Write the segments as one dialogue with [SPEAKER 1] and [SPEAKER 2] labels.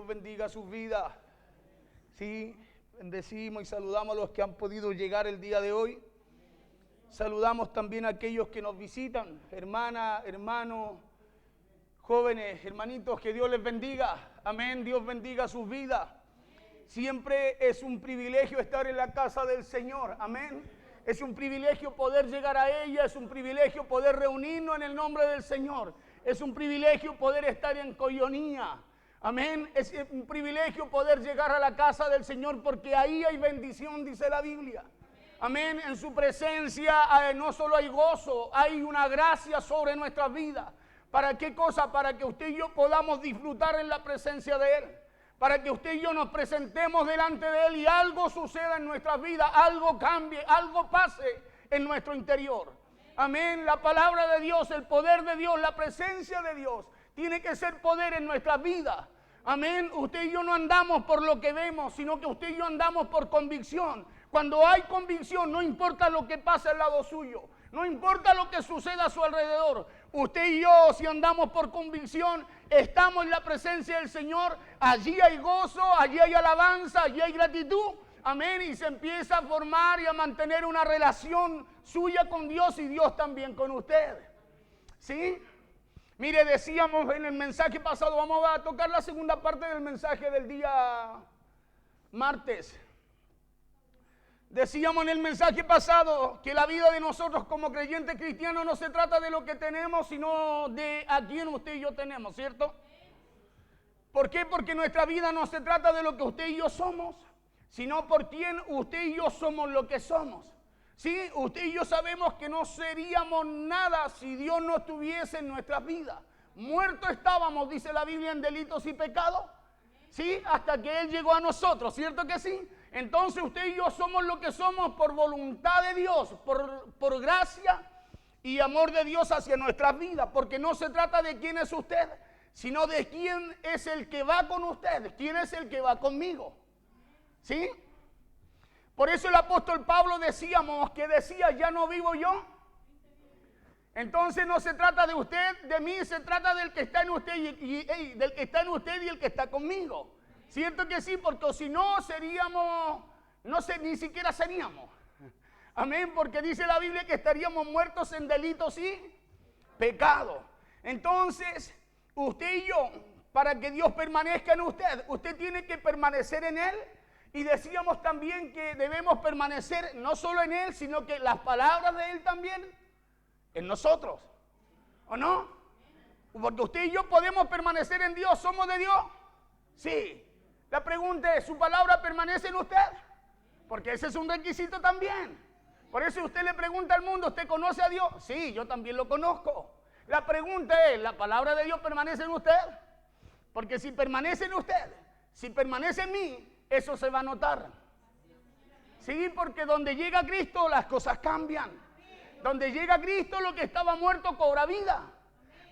[SPEAKER 1] Dios bendiga sus vidas. Sí, bendecimos y saludamos a los que han podido llegar el día de hoy. Saludamos también a aquellos que nos visitan, hermanas, hermanos, jóvenes, hermanitos, que Dios les bendiga. Amén, Dios bendiga sus vidas. Siempre es un privilegio estar en la casa del Señor. Amén. Es un privilegio poder llegar a ella, es un privilegio poder reunirnos en el nombre del Señor. Es un privilegio poder estar en coinonía. Amén. Es un privilegio poder llegar a la casa del Señor porque ahí hay bendición, dice la Biblia. Amén. En su presencia no solo hay gozo, hay una gracia sobre nuestras vidas. ¿Para qué cosa? Para que usted y yo podamos disfrutar en la presencia de Él. Para que usted y yo nos presentemos delante de Él y algo suceda en nuestras vidas, algo cambie, algo pase en nuestro interior. Amén. La palabra de Dios, el poder de Dios, la presencia de Dios tiene que ser poder en nuestras vidas. Amén. Usted y yo no andamos por lo que vemos, sino que usted y yo andamos por convicción. Cuando hay convicción, no importa lo que pase al lado suyo, no importa lo que suceda a su alrededor. Usted y yo, si andamos por convicción, estamos en la presencia del Señor. Allí hay gozo, allí hay alabanza, allí hay gratitud. Amén. Y se empieza a formar y a mantener una relación suya con Dios y Dios también con usted. ¿Sí? Mire, decíamos en el mensaje pasado, vamos a tocar la segunda parte del mensaje del día martes. Decíamos en el mensaje pasado que la vida de nosotros como creyentes cristianos no se trata de lo que tenemos, sino de a quién usted y yo tenemos, ¿cierto? ¿Por qué? Porque nuestra vida no se trata de lo que usted y yo somos, sino por quién usted y yo somos lo que somos. Sí, usted y yo sabemos que no seríamos nada si Dios no estuviese en nuestras vidas. Muertos estábamos, dice la Biblia, en delitos y pecados. Sí, hasta que Él llegó a nosotros, ¿cierto que sí? Entonces usted y yo somos lo que somos por voluntad de Dios, por gracia y amor de Dios hacia nuestras vidas. Porque no se trata de quién es usted, sino de quién es el que va con usted, quién es el que va conmigo. ¿Sí? Por eso el apóstol Pablo decía, ya no vivo yo. Entonces no se trata de usted, de mí, se trata del que está en usted del que está en usted y el que está conmigo. ¿Cierto que sí? Porque si no seríamos, no sé, ni siquiera seríamos. Amén, porque dice la Biblia que estaríamos muertos en delitos y pecados. Entonces, usted y yo, para que Dios permanezca en usted, usted tiene que permanecer en Él. Y decíamos también que debemos permanecer no solo en Él, sino que las palabras de Él también en nosotros. ¿O no? Porque usted y yo podemos permanecer en Dios. ¿Somos de Dios? Sí. La pregunta es, ¿su palabra permanece en usted? Porque ese es un requisito también. Por eso usted le pregunta al mundo, ¿usted conoce a Dios? Sí, yo también lo conozco. La pregunta es, ¿la palabra de Dios permanece en usted? Porque si permanece en usted, si permanece en mí, eso se va a notar. Sí, porque donde llega Cristo las cosas cambian. Donde llega Cristo lo que estaba muerto cobra vida.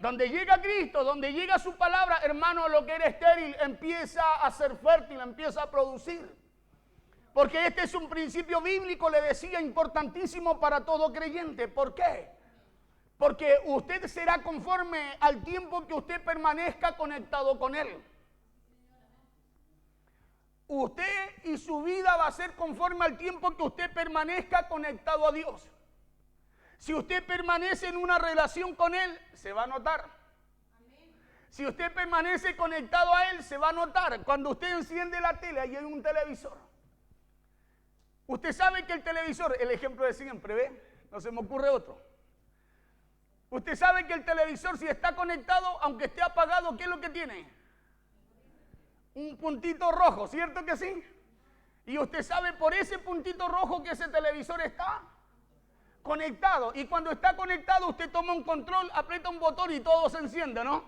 [SPEAKER 1] Donde llega Cristo, donde llega su palabra, hermano, lo que era estéril empieza a ser fértil, empieza a producir. Porque este es un principio bíblico, le decía, importantísimo para todo creyente. ¿Por qué? Porque usted será conforme al tiempo que usted permanezca conectado con Él. Usted y su vida va a ser conforme al tiempo que usted permanezca conectado a Dios. Si usted permanece en una relación con Él, se va a notar. Si usted permanece conectado a Él, se va a notar. Cuando usted enciende la tele, ahí hay un televisor. Usted sabe que el televisor, el ejemplo de siempre, ¿ve? No se me ocurre otro. Usted sabe que el televisor, si está conectado, aunque esté apagado, ¿qué es lo que tiene? Un puntito rojo, ¿cierto que sí? Y usted sabe por ese puntito rojo que ese televisor está conectado. Y cuando está conectado, usted toma un control, aprieta un botón y todo se enciende, ¿no?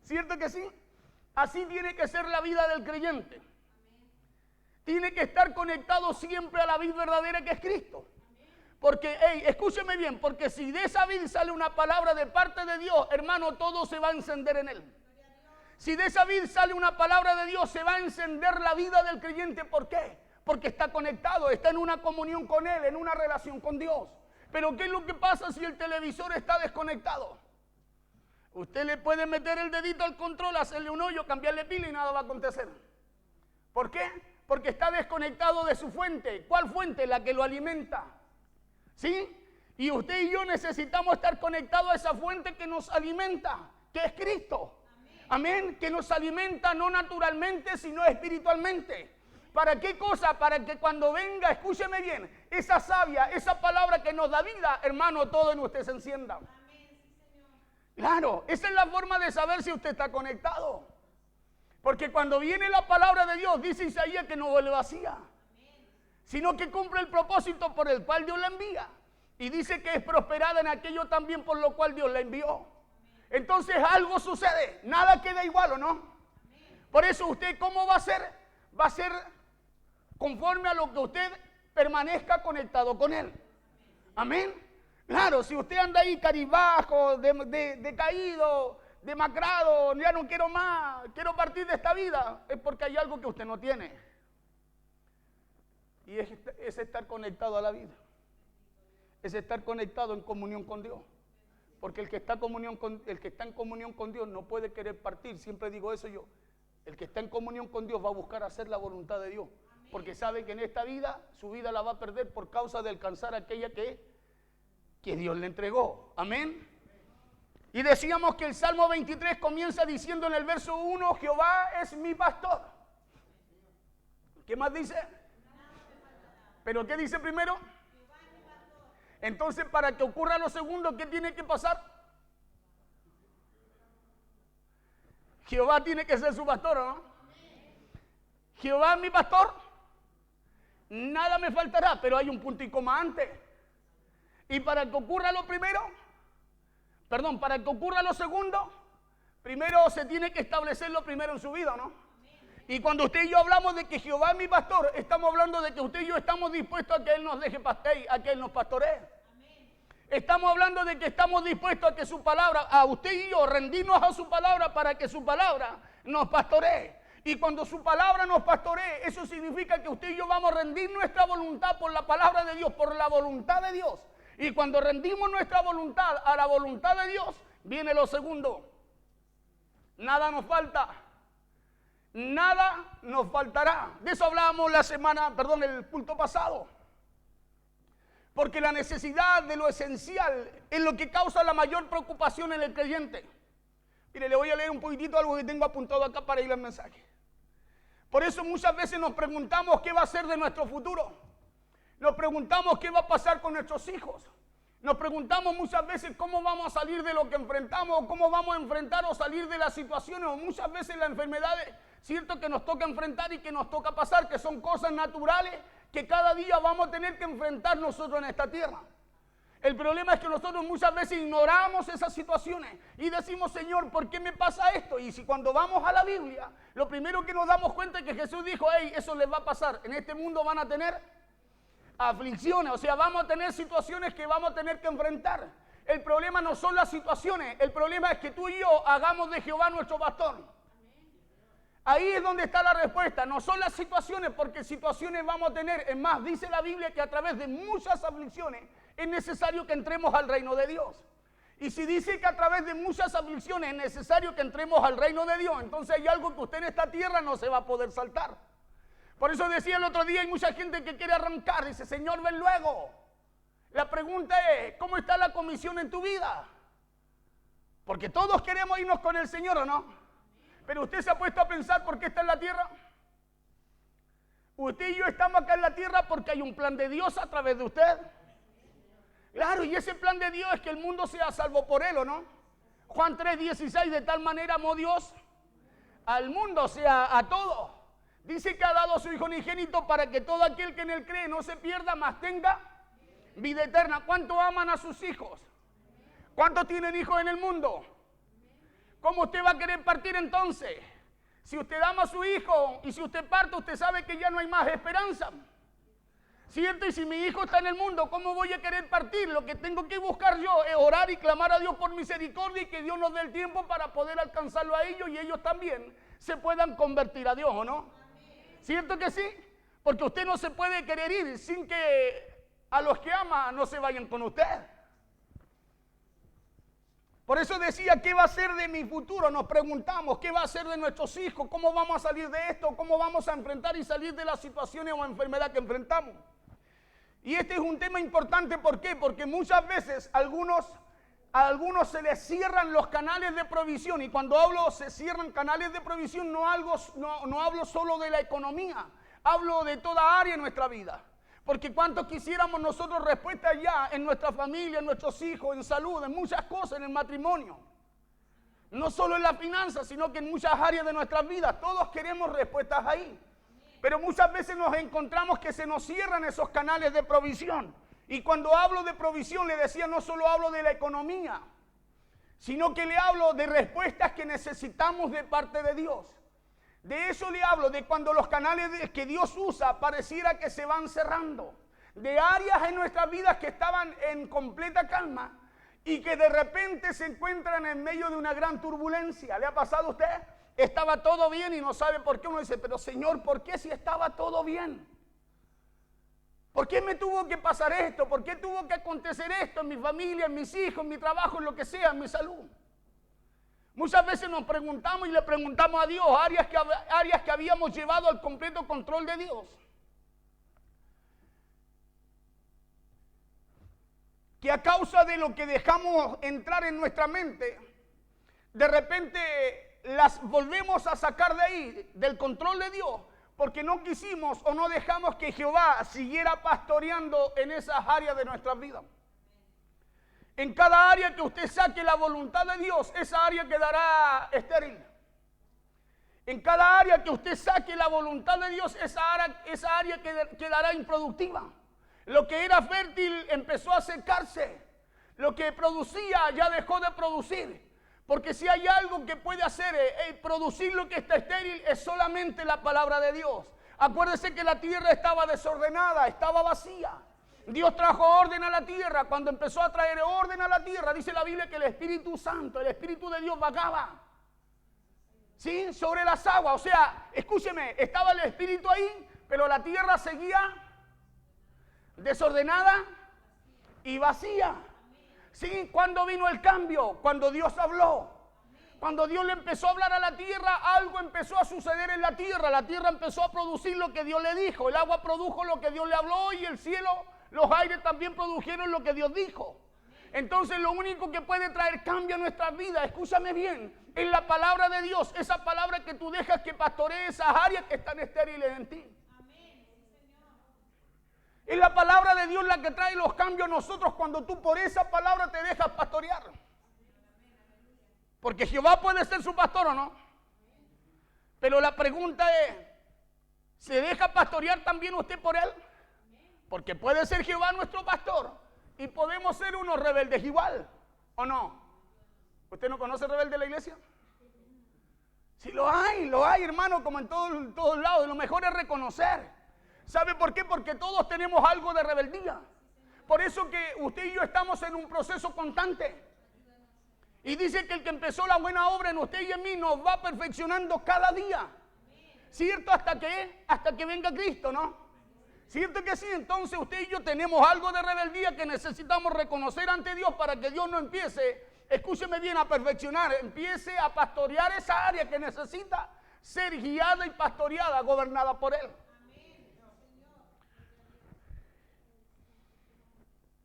[SPEAKER 1] ¿Cierto que sí? Así tiene que ser la vida del creyente. Tiene que estar conectado siempre a la vid verdadera que es Cristo. Porque, escúcheme bien, porque si de esa vid sale una palabra de parte de Dios, hermano, todo se va a encender en él. Si de esa vid sale una palabra de Dios, se va a encender la vida del creyente. ¿Por qué? Porque está conectado, está en una comunión con Él, en una relación con Dios. Pero ¿qué es lo que pasa si el televisor está desconectado? Usted le puede meter el dedito al control, hacerle un hoyo, cambiarle pila y nada va a acontecer. ¿Por qué? Porque está desconectado de su fuente. ¿Cuál fuente? La que lo alimenta. ¿Sí? Y usted y yo necesitamos estar conectados a esa fuente que nos alimenta, que es Cristo. Amén. Que nos alimenta no naturalmente, sino espiritualmente. ¿Para qué cosa? Para que cuando venga, escúcheme bien, esa savia, esa palabra que nos da vida, hermano, todo en usted se encienda. Claro, esa es la forma de saber si usted está conectado. Porque cuando viene la palabra de Dios, dice Isaías que no vuelve vacía, sino que cumple el propósito por el cual Dios la envía. Y dice que es prosperada en aquello también por lo cual Dios la envió. Entonces algo sucede, nada queda igual, ¿o no? Por eso usted, ¿cómo va a ser? Va a ser conforme a lo que usted permanezca conectado con Él. Amén. Claro, si usted anda ahí caribajo, decaído, demacrado, ya no quiero más, quiero partir de esta vida, es porque hay algo que usted no tiene. Y es estar conectado a la vida. Es estar conectado en comunión con Dios. Porque el que está en comunión con Dios no puede querer partir. Siempre digo eso yo. El que está en comunión con Dios va a buscar hacer la voluntad de Dios. Porque sabe que en esta vida, su vida la va a perder por causa de alcanzar aquella que Dios le entregó. Amén. Y decíamos que el Salmo 23 comienza diciendo en el verso 1, Jehová es mi pastor. ¿Qué más dice? ¿Pero qué dice primero? Entonces, para que ocurra lo segundo, ¿qué tiene que pasar? Jehová tiene que ser su pastor, ¿no? Jehová es mi pastor, nada me faltará, pero hay un punto y coma antes. Y para que ocurra lo primero, para que ocurra lo segundo, primero se tiene que establecer lo primero en su vida, ¿no? Y cuando usted y yo hablamos de que Jehová es mi pastor, estamos hablando de que usted y yo estamos dispuestos a que Él nos deje a que Él nos pastoree. Estamos hablando de que estamos dispuestos a que su palabra, a usted y yo, rendirnos a su palabra para que su palabra nos pastoree. Y cuando su palabra nos pastoree, eso significa que usted y yo vamos a rendir nuestra voluntad por la palabra de Dios, por la voluntad de Dios. Y cuando rendimos nuestra voluntad a la voluntad de Dios, viene lo segundo. Nada nos falta. Nada nos faltará. De eso hablábamos el culto pasado. Porque la necesidad de lo esencial es lo que causa la mayor preocupación en el creyente. Mire, le voy a leer un poquitito algo que tengo apuntado acá para ir al mensaje. Por eso muchas veces nos preguntamos qué va a ser de nuestro futuro. Nos preguntamos qué va a pasar con nuestros hijos. Nos preguntamos muchas veces cómo vamos a salir de lo que enfrentamos, o cómo vamos a enfrentar o salir de las situaciones, o muchas veces las enfermedades, cierto, que nos toca enfrentar y que nos toca pasar, que son cosas naturales que cada día vamos a tener que enfrentar nosotros en esta tierra. El problema es que nosotros muchas veces ignoramos esas situaciones y decimos, Señor, ¿por qué me pasa esto? Y si cuando vamos a la Biblia, lo primero que nos damos cuenta es que Jesús dijo, hey, eso les va a pasar, en este mundo van a tener aflicciones, o sea, vamos a tener situaciones que vamos a tener que enfrentar. El problema no son las situaciones, el problema es que tú y yo hagamos de Jehová nuestro pastor. Ahí es donde está la respuesta, no son las situaciones, porque situaciones vamos a tener. Es más, dice la Biblia que a través de muchas aflicciones es necesario que entremos al reino de Dios. Y si dice que a través de muchas aflicciones es necesario que entremos al reino de Dios, entonces hay algo que usted en esta tierra no se va a poder saltar. Por eso decía el otro día, hay mucha gente que quiere arrancar, dice, Señor, ven luego. La pregunta es, ¿cómo está la comisión en tu vida? Porque todos queremos irnos con el Señor, ¿o no? Pero usted se ha puesto a pensar por qué está en la tierra. Usted y yo estamos acá en la tierra porque hay un plan de Dios a través de usted. Claro, y ese plan de Dios es que el mundo sea salvo por Él, ¿o no? Juan 3:16, de tal manera amó Dios al mundo, o sea, a todos. Dice que ha dado a su Hijo unigénito para que todo aquel que en Él cree no se pierda, mas tenga vida eterna. ¿Cuánto aman a sus hijos? ¿Cuántos tienen hijos en el mundo? ¿Cómo usted va a querer partir entonces? Si usted ama a su hijo y si usted parte, usted sabe que ya no hay más esperanza. ¿Cierto? Y si mi hijo está en el mundo, ¿cómo voy a querer partir? Lo que tengo que buscar yo es orar y clamar a Dios por misericordia y que Dios nos dé el tiempo para poder alcanzarlo a ellos y ellos también se puedan convertir a Dios, ¿o no? ¿Cierto que sí? Porque usted no se puede querer ir sin que a los que ama no se vayan con usted. Por eso decía, ¿qué va a ser de mi futuro? Nos preguntamos, ¿qué va a ser de nuestros hijos? ¿Cómo vamos a salir de esto? ¿Cómo vamos a enfrentar y salir de las situaciones o enfermedad que enfrentamos? Y este es un tema importante, ¿por qué? Porque muchas veces a algunos se les cierran los canales de provisión. Y cuando hablo se cierran canales de provisión, no hablo solo de la economía, hablo de toda área de nuestra vida. Porque cuánto quisiéramos nosotros respuestas ya en nuestra familia, en nuestros hijos, en salud, en muchas cosas, en el matrimonio. No solo en la finanza, sino que en muchas áreas de nuestras vidas. Todos queremos respuestas ahí. Pero muchas veces nos encontramos que se nos cierran esos canales de provisión. Y cuando hablo de provisión, le decía, no solo hablo de la economía, sino que le hablo de respuestas que necesitamos de parte de Dios. De eso le hablo, de cuando los canales que Dios usa pareciera que se van cerrando. De áreas en nuestras vidas que estaban en completa calma y que de repente se encuentran en medio de una gran turbulencia. ¿Le ha pasado a usted? Estaba todo bien y no sabe por qué. Uno dice, pero Señor, ¿por qué si estaba todo bien? ¿Por qué me tuvo que pasar esto? ¿Por qué tuvo que acontecer esto en mi familia, en mis hijos, en mi trabajo, en lo que sea, en mi salud? Muchas veces nos preguntamos y le preguntamos a Dios áreas que habíamos llevado al completo control de Dios. Que a causa de lo que dejamos entrar en nuestra mente, de repente las volvemos a sacar de ahí, del control de Dios, porque no quisimos o no dejamos que Jehová siguiera pastoreando en esas áreas de nuestras vidas. En cada área que usted saque la voluntad de Dios, esa área quedará estéril. En cada área que usted saque la voluntad de Dios, esa área quedará improductiva. Lo que era fértil empezó a secarse. Lo que producía ya dejó de producir. Porque si hay algo que puede hacer producir lo que está estéril, es solamente la palabra de Dios. Acuérdese que la tierra estaba desordenada, estaba vacía. Dios trajo orden a la tierra. Cuando empezó a traer orden a la tierra, dice la Biblia que el Espíritu Santo, el Espíritu de Dios vagaba, ¿sí?, sobre las aguas. O sea, escúcheme, estaba el Espíritu ahí, pero la tierra seguía desordenada y vacía. ¿Sí? ¿Cuándo vino el cambio? Cuando Dios habló. Cuando Dios le empezó a hablar a la tierra, algo empezó a suceder en la tierra. La tierra empezó a producir lo que Dios le dijo. El agua produjo lo que Dios le habló y el cielo, los aires también produjeron lo que Dios dijo. Entonces lo único que puede traer cambio a nuestras vidas, escúchame bien, es la palabra de Dios. Esa palabra que tú dejas que pastoree esas áreas que están estériles en ti. Es la palabra de Dios la que trae los cambios a nosotros cuando tú por esa palabra te dejas pastorear. Porque Jehová puede ser su pastor o no. Pero la pregunta es, ¿se deja pastorear también usted por él? Porque puede ser Jehová nuestro pastor y podemos ser unos rebeldes igual, ¿o no? ¿Usted no conoce rebelde de la iglesia? Sí, lo hay, hermano, como en todos lados. Lo mejor es reconocer. ¿Sabe por qué? Porque todos tenemos algo de rebeldía. Por eso que usted y yo estamos en un proceso constante. Y dice que el que empezó la buena obra en usted y en mí nos va perfeccionando cada día. ¿Cierto? ¿Hasta qué? Hasta que venga Cristo, ¿no? ¿Cierto que sí? Entonces usted y yo tenemos algo de rebeldía que necesitamos reconocer ante Dios para que Dios no empiece, escúcheme bien, a perfeccionar, empiece a pastorear esa área que necesita ser guiada y pastoreada, gobernada por Él.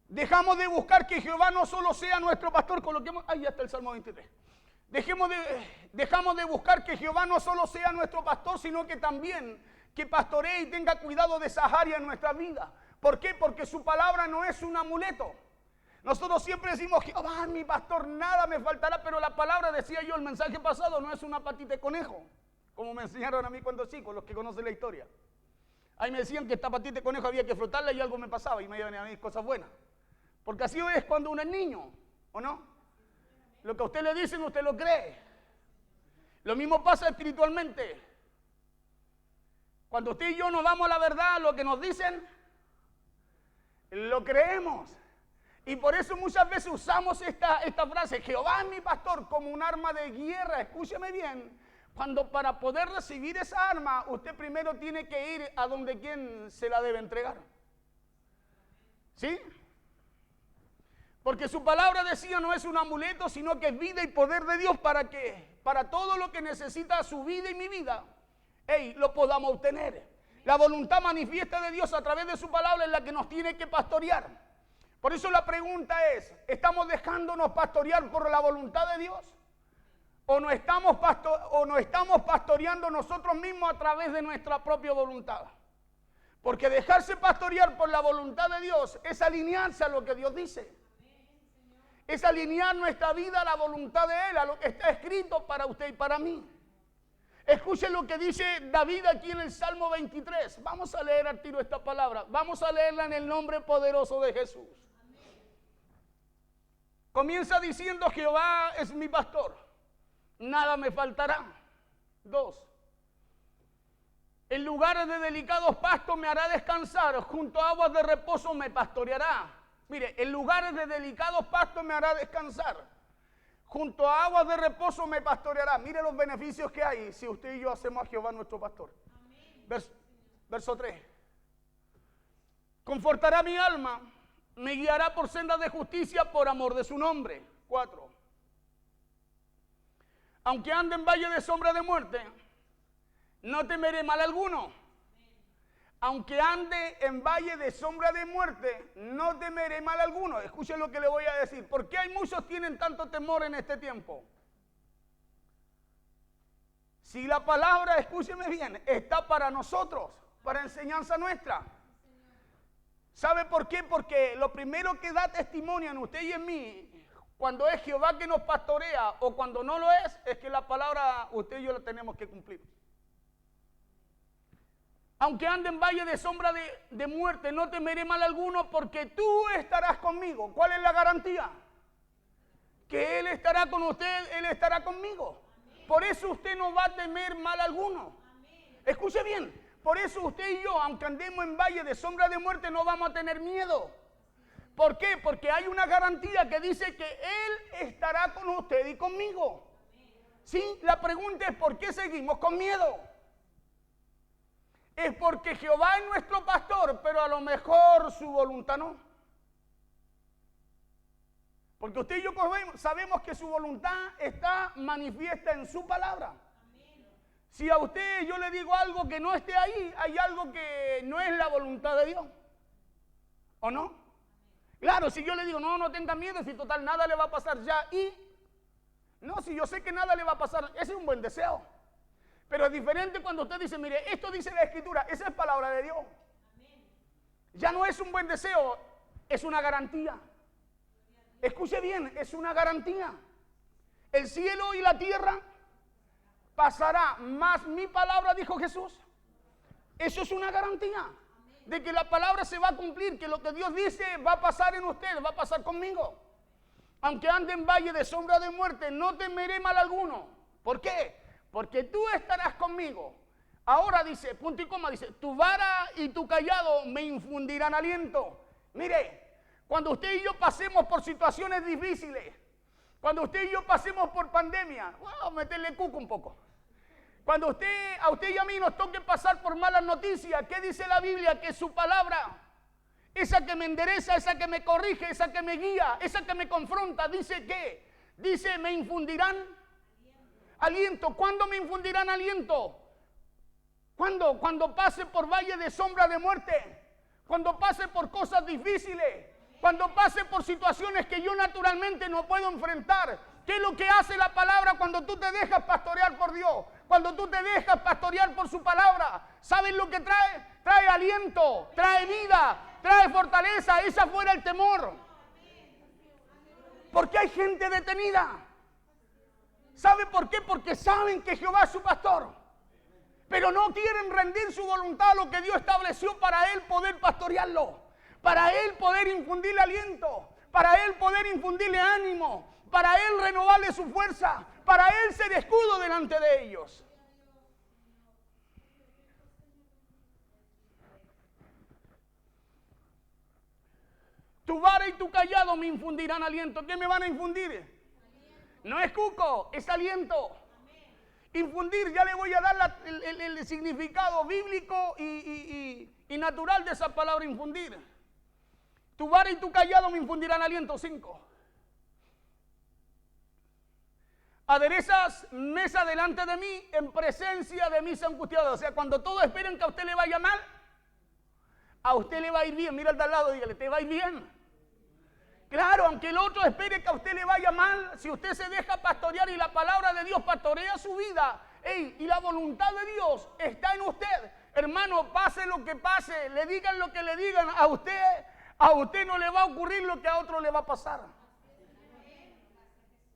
[SPEAKER 1] Dejamos de buscar que Jehová no solo sea nuestro pastor, coloquemos, ahí está el Salmo 23. Dejamos de buscar que Jehová no solo sea nuestro pastor, sino que también que pastoree y tenga cuidado de esas áreas en nuestra vida. ¿Por qué? Porque su palabra no es un amuleto. Nosotros siempre decimos, Jehová, mi pastor, nada me faltará, pero la palabra, decía yo el mensaje pasado, no es una patita de conejo, como me enseñaron a mí cuando chico, los que conocen la historia. Ahí me decían que esta patita de conejo había que frotarla y algo me pasaba y me iban a venir cosas buenas. Porque así es cuando uno es niño, ¿o no? Lo que a usted le dicen, usted lo cree. Lo mismo pasa espiritualmente. Cuando usted y yo nos damos la verdad, lo que nos dicen, lo creemos. Y por eso muchas veces usamos esta frase, Jehová es mi pastor, como un arma de guerra. Escúcheme bien, cuando para poder recibir esa arma, usted primero tiene que ir a donde quien se la debe entregar. ¿Sí? Porque su palabra decía no es un amuleto, sino que es vida y poder de Dios para que, para todo lo que necesita su vida y mi vida, lo podamos obtener. La voluntad manifiesta de Dios a través de su palabra es la que nos tiene que pastorear. Por eso la pregunta es, ¿estamos dejándonos pastorear por la voluntad de Dios? ¿O no estamos pastoreando nosotros mismos a través de nuestra propia voluntad? Porque dejarse pastorear por la voluntad de Dios es alinearse a lo que Dios dice. Es alinear nuestra vida a la voluntad de Él, a lo que está escrito para usted y para mí. Escuchen lo que dice David aquí en el Salmo 23. Vamos a leer al tiro esta palabra. Vamos a leerla en el nombre poderoso de Jesús. Comienza diciendo: Jehová es mi pastor, nada me faltará. 2. En lugares de delicados pastos me hará descansar, junto a aguas de reposo me pastoreará. Mire, en lugares de delicados pastos me hará descansar, junto a aguas de reposo me pastoreará. Mire los beneficios que hay si usted y yo hacemos a Jehová nuestro pastor. Verso 3. Confortará mi alma, me guiará por sendas de justicia por amor de su nombre. 4. Aunque ande en valle de sombra de muerte, no temeré mal alguno. Aunque ande en valle de sombra de muerte, no temeré mal alguno. Escuchen lo que le voy a decir. ¿Por qué hay muchos tienen tanto temor en este tiempo? Si la palabra, escúcheme bien, está para nosotros, para enseñanza nuestra. ¿Sabe por qué? Porque lo primero que da testimonio en usted y en mí, cuando es Jehová que nos pastorea o cuando no lo es que la palabra usted y yo la tenemos que cumplir. Aunque ande en valle de sombra de muerte, no temeré mal alguno, porque tú estarás conmigo. ¿Cuál es la garantía? Que Él estará con usted, Él estará conmigo. Por eso usted no va a temer mal alguno. Escuche bien, por eso usted y yo, aunque andemos en valle de sombra de muerte, no vamos a tener miedo. ¿Por qué? Porque hay una garantía que dice que Él estará con usted y conmigo. ¿Sí? La pregunta es, ¿por qué seguimos con miedo? Es porque Jehová es nuestro pastor, pero a lo mejor su voluntad no. Porque usted y yo sabemos que su voluntad está manifiesta en su palabra. Si a usted yo le digo algo que no esté ahí, hay algo que no es la voluntad de Dios. ¿O no? Claro, si yo le digo, no tenga miedo, si total nada le va a pasar ya. No, si yo sé que nada le va a pasar, ese es un buen deseo. Pero es diferente cuando usted dice, mire, esto dice la Escritura, esa es palabra de Dios. Ya no es un buen deseo, es una garantía. Escuche bien, es una garantía. El cielo y la tierra pasará, más mi palabra, dijo Jesús. Eso es una garantía de que la palabra se va a cumplir, que lo que Dios dice va a pasar en usted, va a pasar conmigo. Aunque ande en valle de sombra de muerte, no temeré mal alguno. ¿Por qué? Porque tú estarás conmigo. Ahora dice, punto y coma, dice, tu vara y tu callado me infundirán aliento. Mire, cuando usted y yo pasemos por situaciones difíciles, cuando usted y yo pasemos por pandemia, meterle cuco un poco. Cuando a usted y a mí nos toque pasar por malas noticias, ¿qué dice la Biblia? Que su palabra, esa que me endereza, esa que me corrige, esa que me guía, esa que me confronta, dice ¿qué? Dice, me infundirán aliento. ¿Cuándo me infundirán aliento? ¿Cuándo? Cuando pase por valle de sombra de muerte, cuando pase por cosas difíciles, cuando pase por situaciones que yo naturalmente no puedo enfrentar. ¿Qué es lo que hace la palabra cuando tú te dejas pastorear por Dios? Cuando tú te dejas pastorear por su palabra, ¿sabes lo que trae? Trae aliento, trae vida, trae fortaleza, esa fuera el temor. Porque hay gente detenida. ¿Sabe por qué? Porque saben que Jehová es su pastor, pero no quieren rendir su voluntad a lo que Dios estableció para Él poder pastorearlo, para Él poder infundirle aliento, para Él poder infundirle ánimo, para Él renovarle su fuerza, para Él ser escudo delante de ellos. Tu vara y tu callado me infundirán aliento. ¿Qué me van a infundir? No es cuco, es aliento. Infundir, ya le voy a dar el significado bíblico y natural de esa palabra infundir. Tu vara y tu callado me infundirán aliento. 5. Aderezas mesa delante de mí en presencia de mis angustiados. O sea, cuando todos esperen que a usted le vaya mal, a usted le va a ir bien. Mira al de al lado, dígale, te va a ir bien. Claro, aunque el otro espere que a usted le vaya mal, si usted se deja pastorear y la palabra de Dios pastorea su vida, y la voluntad de Dios está en usted, hermano, pase lo que pase, le digan lo que le digan, a usted no le va a ocurrir lo que a otro le va a pasar.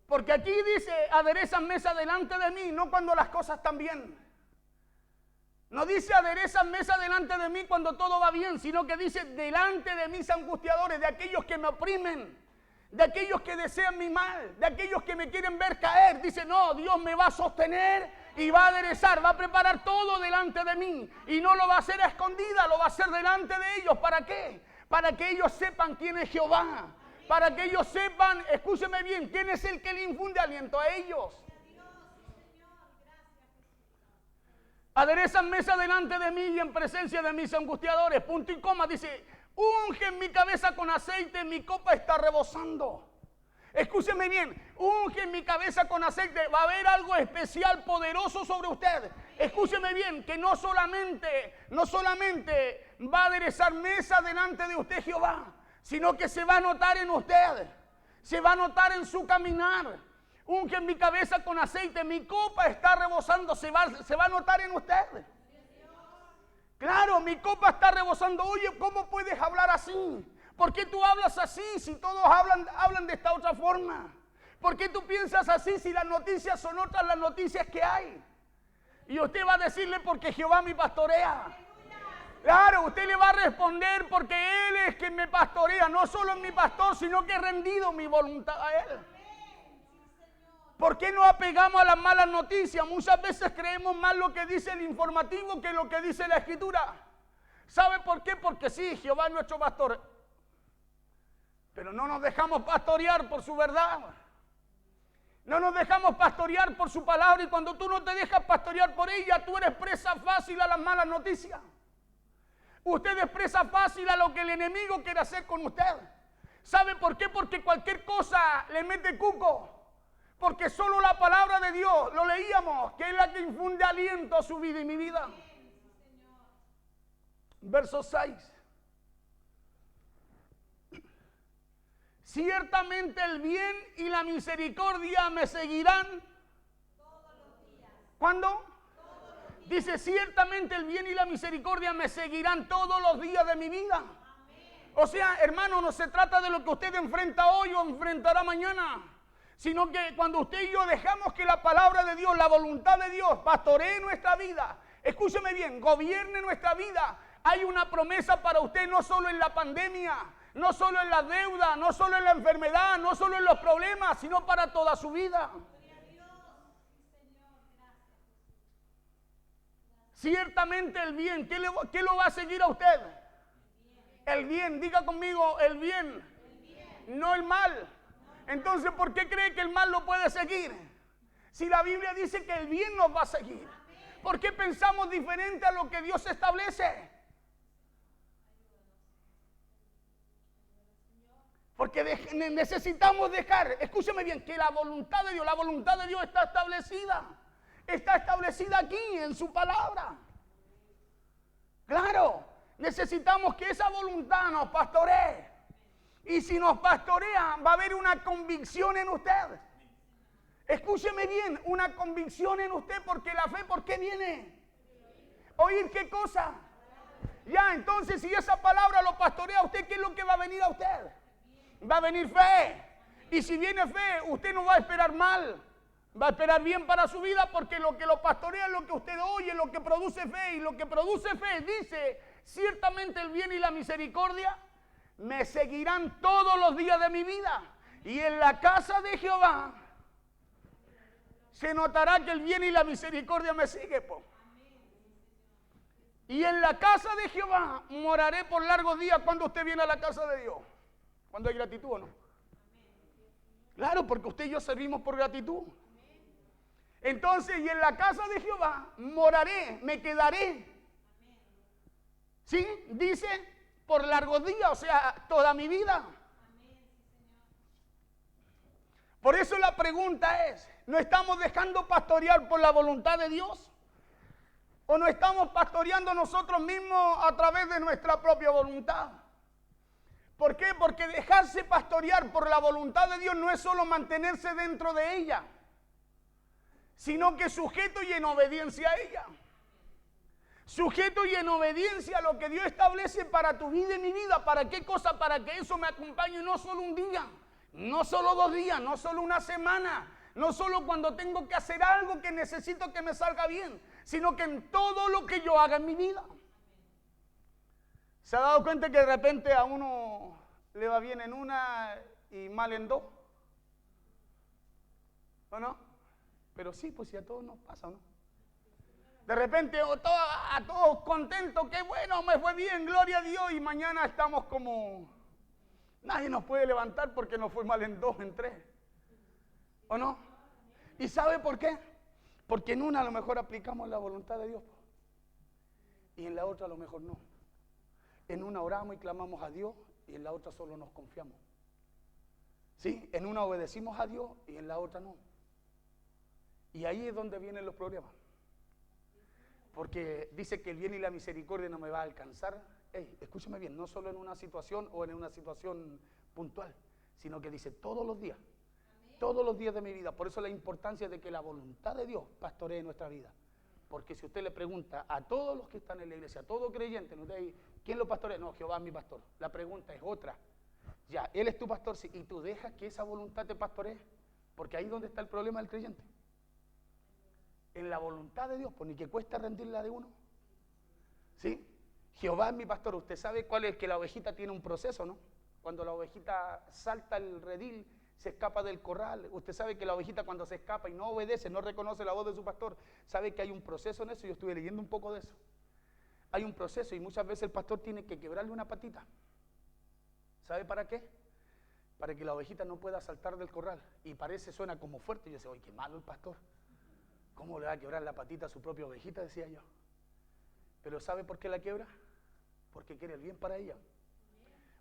[SPEAKER 1] Porque aquí dice, aderezas mesa delante de mí, no cuando las cosas están bien. No dice aderezas mesa delante de mí cuando todo va bien, sino que dice delante de mis angustiadores, de aquellos que me oprimen, de aquellos que desean mi mal, de aquellos que me quieren ver caer. Dice, no, Dios me va a sostener y va a aderezar, va a preparar todo delante de mí. Y no lo va a hacer a escondida, lo va a hacer delante de ellos. ¿Para qué? Para que ellos sepan quién es Jehová. Para que ellos sepan, escúcheme bien, quién es el que le infunde aliento a ellos. Aderezan mesa delante de mí y en presencia de mis angustiadores. Punto y coma. Dice, unge mi cabeza con aceite, mi copa está rebosando. Escúcheme bien, unge mi cabeza con aceite. Va a haber algo especial, poderoso sobre usted. Escúcheme bien, que no solamente va a aderezar mesa delante de usted Jehová, sino que se va a notar en usted, se va a notar en su caminar. Unge mi cabeza con aceite, mi copa está rebosando, se va a notar en usted. Claro, mi copa está rebosando. Oye, ¿cómo puedes hablar así? ¿Por qué tú hablas así si todos hablan de esta otra forma? ¿Por qué tú piensas así si las noticias son otras las noticias que hay? Y usted va a decirle, porque Jehová me pastorea. Claro, usted le va a responder, porque Él es quien me pastorea. No solo es mi pastor, sino que he rendido mi voluntad a Él. ¿Por qué nos apegamos a las malas noticias? Muchas veces creemos más lo que dice el informativo que lo que dice la Escritura. ¿Sabe por qué? Porque sí, Jehová es nuestro pastor. Pero no nos dejamos pastorear por su verdad. No nos dejamos pastorear por su palabra. Y cuando tú no te dejas pastorear por ella, tú eres presa fácil a las malas noticias. Usted es presa fácil a lo que el enemigo quiere hacer con usted. ¿Sabe por qué? Porque cualquier cosa le mete cuco. Porque solo la palabra de Dios, lo leíamos, que es la que infunde aliento a su vida y mi vida. Verso 6. Ciertamente el bien y la misericordia me seguirán. Todos los días. ¿Cuándo? Todos los días. Dice, ciertamente el bien y la misericordia me seguirán todos los días de mi vida. Amén. O sea, hermano, no se trata de lo que usted enfrenta hoy o enfrentará mañana, sino que cuando usted y yo dejamos que la palabra de Dios, la voluntad de Dios pastoree nuestra vida, escúcheme bien, gobierne nuestra vida, hay una promesa para usted, no solo en la pandemia, no solo en la deuda, no solo en la enfermedad, no solo en los problemas, sino para toda su vida. Ciertamente el bien, ¿qué lo va a seguir a usted? El bien, diga conmigo, el bien, no el mal. Entonces, ¿por qué cree que el mal lo puede seguir? Si la Biblia dice que el bien nos va a seguir. ¿Por qué pensamos diferente a lo que Dios establece? Porque necesitamos dejar, escúcheme bien, que la voluntad de Dios está establecida. Está establecida aquí en su palabra. Claro, necesitamos que esa voluntad nos pastoree. Y si nos pastorea, va a haber una convicción en usted. Escúcheme bien, una convicción en usted, porque la fe, ¿por qué viene? ¿Oír qué cosa? Ya, entonces, si esa palabra lo pastorea a usted, ¿qué es lo que va a venir a usted? Va a venir fe. Y si viene fe, usted no va a esperar mal. Va a esperar bien para su vida, porque lo que lo pastorea es lo que usted oye, lo que produce fe. Y lo que produce fe dice, ciertamente el bien y la misericordia me seguirán todos los días de mi vida. Y en la casa de Jehová se notará que el bien y la misericordia me siguen. Y en la casa de Jehová moraré por largos días. Cuando usted viene a la casa de Dios, cuando hay gratitud o no. Claro, porque usted y yo servimos por gratitud. Entonces, y en la casa de Jehová moraré, me quedaré. ¿Sí? Dice, por largos días, o sea, toda mi vida. Por eso la pregunta es, ¿no estamos dejando pastorear por la voluntad de Dios? ¿O no estamos pastoreando nosotros mismos a través de nuestra propia voluntad? ¿Por qué? Porque dejarse pastorear por la voluntad de Dios no es solo mantenerse dentro de ella, sino que sujeto y en obediencia a ella. Sujeto y en obediencia a lo que Dios establece para tu vida y mi vida. ¿Para qué cosa? Para que eso me acompañe no solo un día, no solo 2 días, no solo una semana, no solo cuando tengo que hacer algo que necesito que me salga bien, sino que en todo lo que yo haga en mi vida. ¿Se ha dado cuenta que de repente a uno le va bien en una y mal en 2? ¿O no? Pero sí, pues si a todos nos pasa, ¿no? De repente a todos contentos, qué bueno, me fue bien, gloria a Dios, y mañana estamos como, nadie nos puede levantar porque nos fue mal en 2, en 3. ¿O no? ¿Y sabe por qué? Porque en una a lo mejor aplicamos la voluntad de Dios y en la otra a lo mejor no. En una oramos y clamamos a Dios y en la otra solo nos confiamos. ¿Sí? En una obedecimos a Dios y en la otra no. Y ahí es donde vienen los problemas. Porque dice que el bien y la misericordia no me va a alcanzar. Escúchame bien, no solo en una situación o en una situación puntual, sino que dice todos los días de mi vida. Por eso la importancia de que la voluntad de Dios pastoree nuestra vida. Porque si usted le pregunta a todos los que están en la iglesia, a todo creyente, ¿quién lo pastorea? No, Jehová es mi pastor. La pregunta es otra. Ya, Él es tu pastor, sí, y tú dejas que esa voluntad te pastoree. Porque ahí es donde está el problema del creyente. En la voluntad de Dios, pues ni que cuesta rendirla de uno. ¿Sí? Jehová es mi pastor. Usted sabe cuál es, que la ovejita tiene un proceso, ¿no? Cuando la ovejita salta el redil, se escapa del corral. Usted sabe que la ovejita cuando se escapa y no obedece, no reconoce la voz de su pastor, sabe que hay un proceso en eso. Yo estuve leyendo un poco de eso. Hay un proceso y muchas veces el pastor tiene que quebrarle una patita. ¿Sabe para qué? Para que la ovejita no pueda saltar del corral. Y suena como fuerte. Yo decía, oye, qué malo el pastor. ¿Cómo le va a quebrar la patita a su propia ovejita? Decía yo. Pero ¿sabe por qué la quiebra? Porque quiere el bien para ella.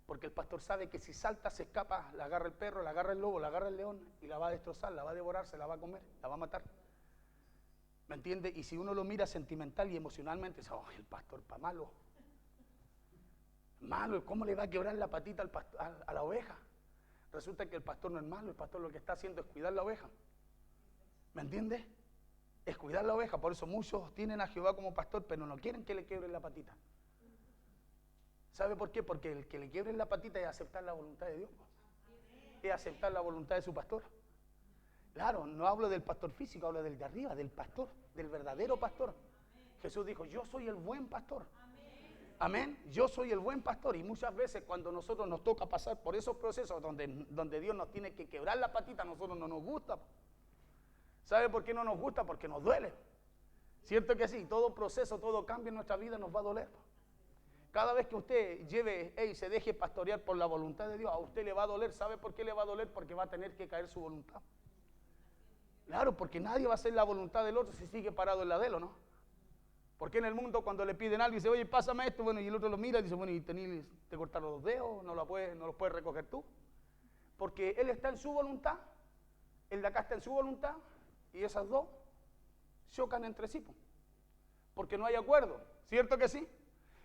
[SPEAKER 1] Porque el pastor sabe que si salta, se escapa, la agarra el perro, la agarra el lobo, la agarra el león y la va a destrozar, la va a devorar, se la va a comer, la va a matar. ¿Me entiende? Y si uno lo mira sentimental y emocionalmente, dice, oh, el pastor pa' malo. Malo, ¿cómo le va a quebrar la patita a la oveja? Resulta que el pastor no es malo, el pastor lo que está haciendo es cuidar la oveja. ¿Me entiende? Es cuidar la oveja. Por eso muchos tienen a Jehová como pastor, pero no quieren que le quiebren la patita. ¿Sabe por qué? Porque el que le quiebren la patita es aceptar la voluntad de Dios. Es aceptar la voluntad de su pastor. Claro, no hablo del pastor físico, hablo del de arriba, del pastor, del verdadero pastor. Jesús dijo, yo soy el buen pastor. Amén. Yo soy el buen pastor. Y muchas veces cuando nosotros nos toca pasar por esos procesos donde Dios nos tiene que quebrar la patita, a nosotros no nos gusta. ¿Sabe por qué no nos gusta? Porque nos duele. ¿Cierto que sí? Todo proceso, todo cambio en nuestra vida nos va a doler. Cada vez que usted se deje pastorear por la voluntad de Dios, a usted le va a doler. ¿Sabe por qué le va a doler? Porque va a tener que caer su voluntad. Claro, porque nadie va a hacer la voluntad del otro si sigue parado en la de él, ¿o no? Porque en el mundo cuando le piden algo y dice, oye, pásame esto, bueno, y el otro lo mira y dice, bueno, y te cortaron los dedos, no los puedes recoger tú. Porque él está en su voluntad, el de acá está en su voluntad, y esas dos chocan entre sí, porque no hay acuerdo, ¿cierto que sí?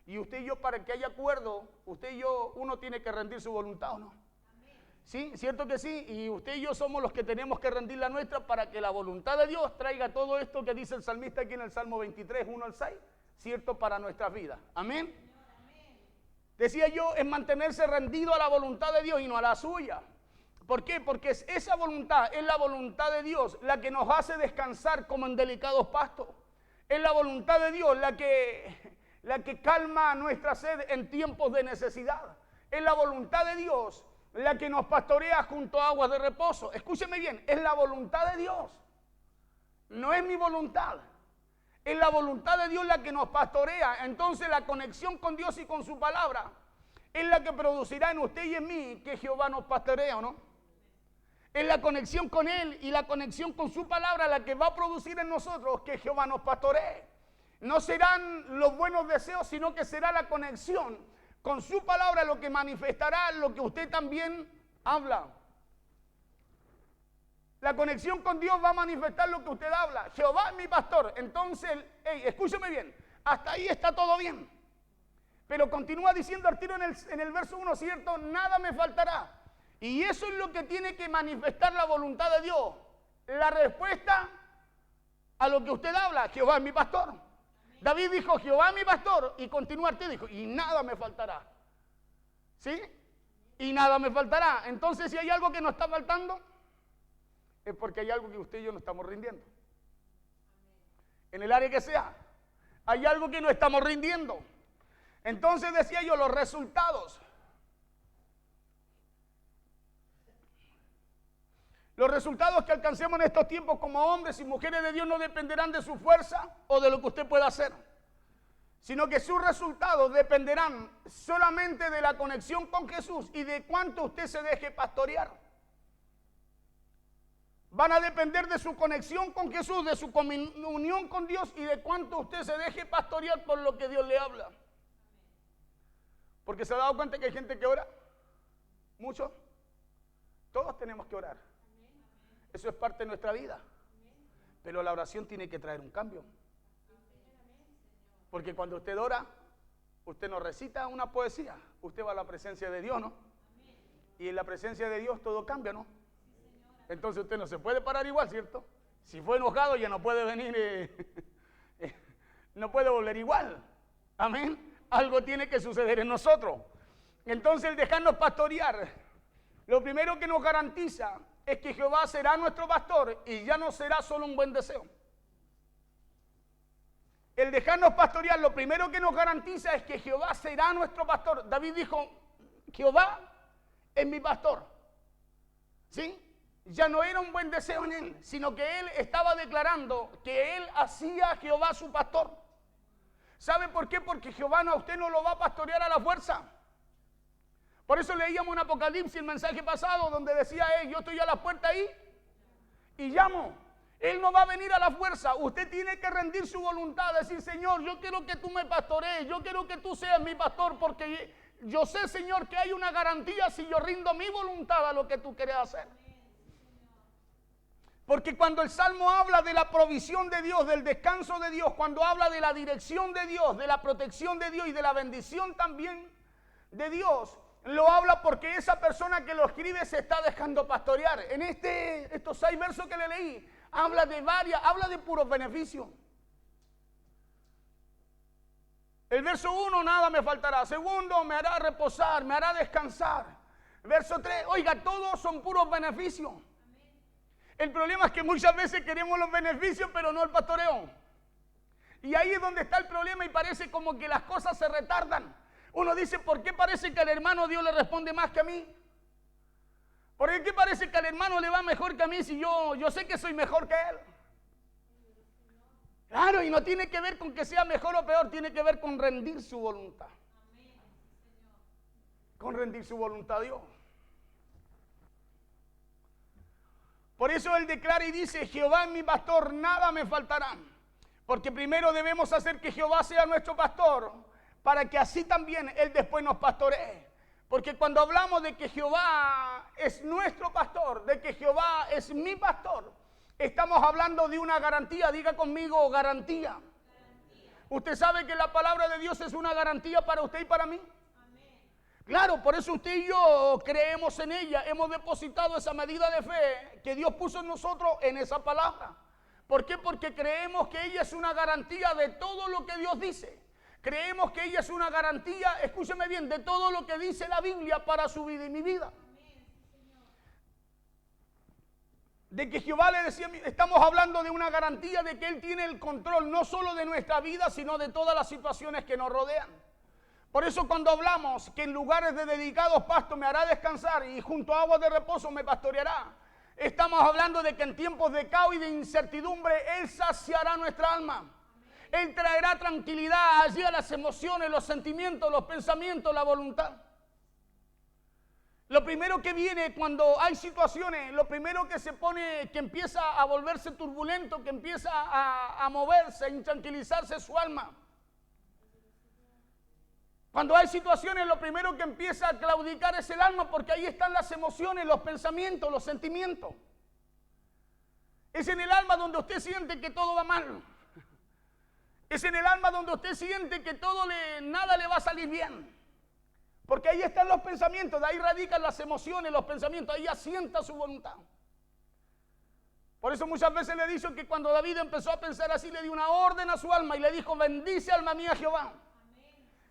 [SPEAKER 1] Y usted y yo, para que haya acuerdo, usted y yo, uno tiene que rendir su voluntad, ¿o no? ¿Sí? ¿Cierto que sí? Y usted y yo somos los que tenemos que rendir la nuestra para que la voluntad de Dios traiga todo esto que dice el salmista aquí en el Salmo 23, 1 al 6, ¿cierto? Para nuestras vidas. ¿Amén? Decía yo, es mantenerse rendido a la voluntad de Dios y no a la suya. ¿Por qué? Porque esa voluntad es la voluntad de Dios la que nos hace descansar como en delicados pastos. Es la voluntad de Dios la que calma nuestra sed en tiempos de necesidad. Es la voluntad de Dios la que nos pastorea junto a aguas de reposo. Escúcheme bien, es la voluntad de Dios. No es mi voluntad. Es la voluntad de Dios la que nos pastorea. Entonces la conexión con Dios y con su palabra es la que producirá en usted y en mí que Jehová nos pastorea, ¿o no? Es la conexión con Él y la conexión con su palabra la que va a producir en nosotros que Jehová nos pastoree. No serán los buenos deseos, sino que será la conexión con su palabra lo que manifestará lo que usted también habla. La conexión con Dios va a manifestar lo que usted habla. Jehová es mi pastor. Entonces, escúcheme bien, hasta ahí está todo bien. Pero continúa diciendo al tiro en el verso 1, ¿cierto? Nada me faltará. Y eso es lo que tiene que manifestar la voluntad de Dios. La respuesta a lo que usted habla, Jehová es mi pastor. David dijo, Jehová es mi pastor, y continúa el dijo, y nada me faltará. ¿Sí? Y nada me faltará. Entonces, si hay algo que nos está faltando, es porque hay algo que usted y yo no estamos rindiendo. En el área que sea, hay algo que no estamos rindiendo. Entonces decía yo, los resultados. Los resultados que alcancemos en estos tiempos como hombres y mujeres de Dios no dependerán de su fuerza o de lo que usted pueda hacer, sino que sus resultados dependerán solamente de la conexión con Jesús y de cuánto usted se deje pastorear. Van a depender de su conexión con Jesús, de su comunión con Dios y de cuánto usted se deje pastorear por lo que Dios le habla. Porque se ha dado cuenta que hay gente que ora mucho. Todos tenemos que orar. Eso es parte de nuestra vida. Pero la oración tiene que traer un cambio. Porque cuando usted ora, usted no recita una poesía, usted va a la presencia de Dios, ¿no? Y en la presencia de Dios todo cambia, ¿no? Entonces usted no se puede parar igual, ¿cierto? Si fue enojado ya no puede venir, no puede volver igual. Amén. Algo tiene que suceder en nosotros. Entonces el dejarnos pastorear, lo primero que nos garantiza es que Jehová será nuestro pastor y ya no será solo un buen deseo. El dejarnos pastorear, lo primero que nos garantiza es que Jehová será nuestro pastor. David dijo, Jehová es mi pastor. ¿Sí? Ya no era un buen deseo en él, sino que él estaba declarando que él hacía a Jehová su pastor. ¿Sabe por qué? Porque Jehová a usted no lo va a pastorear a la fuerza. Por eso leíamos en Apocalipsis el mensaje pasado donde decía, yo estoy a la puerta ahí y llamo. Él no va a venir a la fuerza. Usted tiene que rendir su voluntad, decir, Señor, yo quiero que tú me pastorees, yo quiero que tú seas mi pastor, porque yo sé, Señor, que hay una garantía si yo rindo mi voluntad a lo que tú quieres hacer. Porque cuando el Salmo habla de la provisión de Dios, del descanso de Dios, cuando habla de la dirección de Dios, de la protección de Dios y de la bendición también de Dios, lo habla porque esa persona que lo escribe se está dejando pastorear. En estos 6 versos que le leí, habla de puros beneficios. El verso 1, nada me faltará. Segundo, me hará reposar, me hará descansar. Verso 3, oiga, todos son puros beneficios. El problema es que muchas veces queremos los beneficios, pero no el pastoreo. Y ahí es donde está el problema y parece como que las cosas se retardan. Uno dice, ¿por qué parece que al hermano Dios le responde más que a mí? ¿Por qué parece que al hermano le va mejor que a mí si yo sé que soy mejor que él? Claro, y no tiene que ver con que sea mejor o peor, tiene que ver con rendir su voluntad. Con rendir su voluntad a Dios. Por eso él declara y dice, Jehová es mi pastor, nada me faltará. Porque primero debemos hacer que Jehová sea nuestro pastor, para que así también él después nos pastoree. Porque cuando hablamos de que Jehová es nuestro pastor, de que Jehová es mi pastor, estamos hablando de una garantía. Diga conmigo, garantía. Usted sabe que la palabra de Dios es una garantía para usted y para mí. Claro, por eso usted y yo creemos en ella, hemos depositado esa medida de fe que Dios puso en nosotros en esa palabra. ¿Por qué? Porque creemos que ella es una garantía de todo lo que Dios dice. Creemos que ella es una garantía, escúcheme bien, de todo lo que dice la Biblia para su vida y mi vida. De que Jehová le decía, estamos hablando de una garantía de que Él tiene el control no solo de nuestra vida, sino de todas las situaciones que nos rodean. Por eso cuando hablamos que en lugares de dedicados pastos me hará descansar y junto a aguas de reposo me pastoreará, estamos hablando de que en tiempos de caos y de incertidumbre Él saciará nuestra alma. Él traerá tranquilidad allí a las emociones, los sentimientos, los pensamientos, la voluntad. Lo primero que viene cuando hay situaciones, lo primero que se pone, que empieza a volverse turbulento, que empieza a moverse, a intranquilizarse su alma. Cuando hay situaciones, lo primero que empieza a claudicar es el alma, porque ahí están las emociones, los pensamientos, los sentimientos. Es en el alma donde usted siente que todo va mal. Es en el alma donde usted siente que nada le va a salir bien. Porque ahí están los pensamientos, de ahí radican las emociones, los pensamientos, ahí asienta su voluntad. Por eso muchas veces le he dicho que cuando David empezó a pensar así, le dio una orden a su alma y le dijo: bendice alma mía Jehová.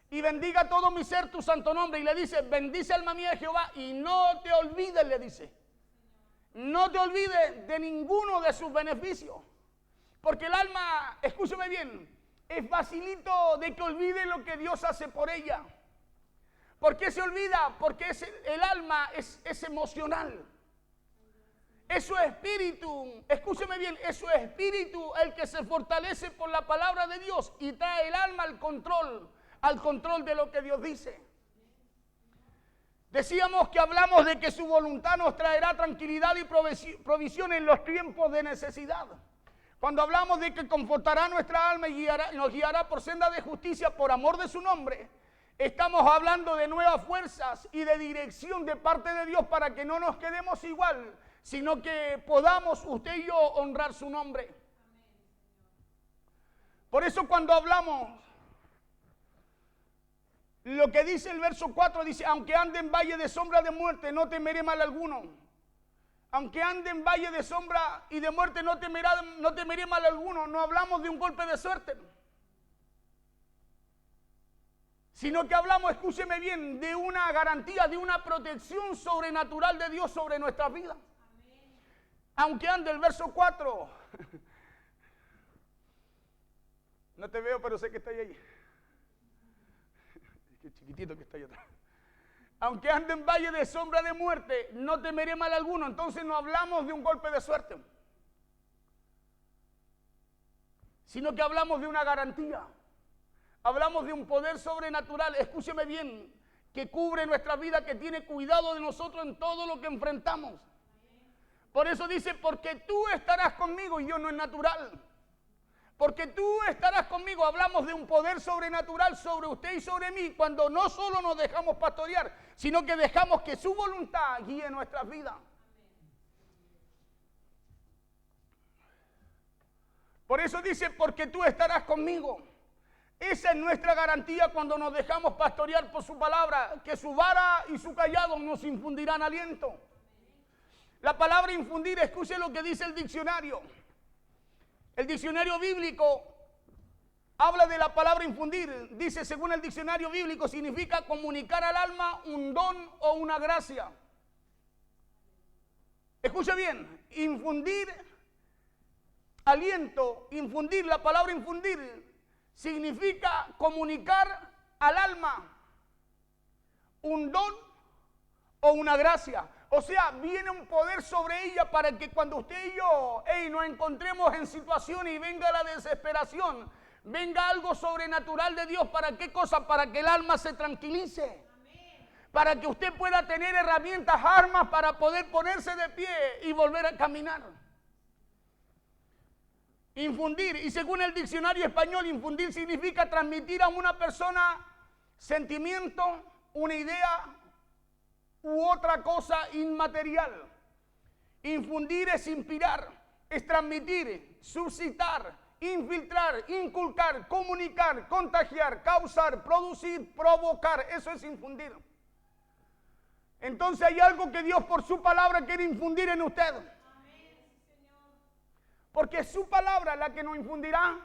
[SPEAKER 1] Y bendiga todo mi ser tu santo nombre. Y le dice: bendice alma mía Jehová y no te olvides, le dice. No te olvides de ninguno de sus beneficios. Porque el alma, escúcheme bien, es facilito de que olvide lo que Dios hace por ella. ¿Por qué se olvida? Porque el alma es emocional. Es su espíritu, escúcheme bien, es su espíritu el que se fortalece por la palabra de Dios y trae el alma al control de lo que Dios dice. Decíamos que hablamos de que su voluntad nos traerá tranquilidad y provisión en los tiempos de necesidad. Cuando hablamos de que confortará nuestra alma y nos guiará por senda de justicia por amor de su nombre, estamos hablando de nuevas fuerzas y de dirección de parte de Dios para que no nos quedemos igual, sino que podamos usted y yo honrar su nombre. Por eso cuando hablamos, lo que dice el verso 4, dice: aunque ande en valle de sombra de muerte, no temeré mal alguno. Aunque ande en valle de sombra y de muerte, no temeré mal alguno. No hablamos de un golpe de suerte, sino que hablamos, escúcheme bien, de una garantía, de una protección sobrenatural de Dios sobre nuestras vidas. Aunque ande, el verso 4. No te veo, pero sé que está ahí. Qué chiquitito que está ahí atrás. Aunque ande en valle de sombra de muerte, no temeré mal alguno. Entonces no hablamos de un golpe de suerte, sino que hablamos de una garantía. Hablamos de un poder sobrenatural, escúcheme bien, que cubre nuestra vida, que tiene cuidado de nosotros en todo lo que enfrentamos. Por eso dice: porque tú estarás conmigo. Y yo no es natural. Porque tú estarás conmigo. Hablamos de un poder sobrenatural sobre usted y sobre mí, cuando no solo nos dejamos pastorear, sino que dejamos que su voluntad guíe nuestras vidas. Por eso dice: porque tú estarás conmigo. Esa es nuestra garantía cuando nos dejamos pastorear por su palabra, que su vara y su cayado nos infundirán aliento. La palabra infundir, escuche lo que dice el diccionario. El diccionario bíblico habla de la palabra infundir. Dice, según el diccionario bíblico, significa comunicar al alma un don o una gracia. Escuche bien, infundir aliento, infundir, la palabra infundir significa comunicar al alma un don o una gracia. O sea, viene un poder sobre ella para que cuando usted y yo nos encontremos en situaciones y venga la desesperación, venga algo sobrenatural de Dios. ¿Para qué cosa? Para que el alma se tranquilice. Amén. Para que usted pueda tener herramientas, armas para poder ponerse de pie y volver a caminar. Infundir, y según el diccionario español, infundir significa transmitir a una persona sentimiento, una idea u otra cosa inmaterial. Infundir es inspirar, es transmitir, suscitar, infiltrar, inculcar, comunicar, contagiar, causar, producir, provocar. Eso es infundir. Entonces hay algo que Dios por su palabra quiere infundir en usted. Porque es su palabra la que nos infundirá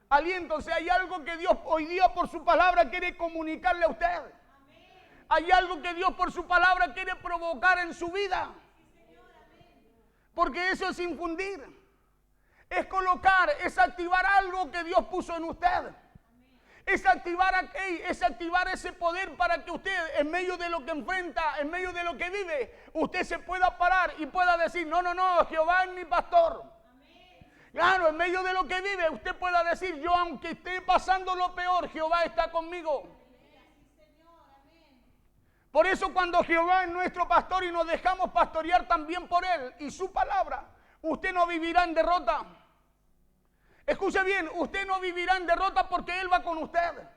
[SPEAKER 1] aliento. O sea, hay algo que Dios hoy día por su palabra quiere comunicarle a usted. Hay algo que Dios por su palabra quiere provocar en su vida. Porque eso es infundir. Es colocar, es activar algo que Dios puso en usted. Es activar ese poder para que usted, en medio de lo que enfrenta, en medio de lo que vive, usted se pueda parar y pueda decir: no, Jehová es mi pastor. Claro, en medio de lo que vive, usted pueda decir: yo, aunque esté pasando lo peor, Jehová está conmigo. Por eso cuando Jehová es nuestro pastor y nos dejamos pastorear también por Él y su palabra, usted no vivirá en derrota. Escuche bien, usted no vivirá en derrota porque Él va con usted.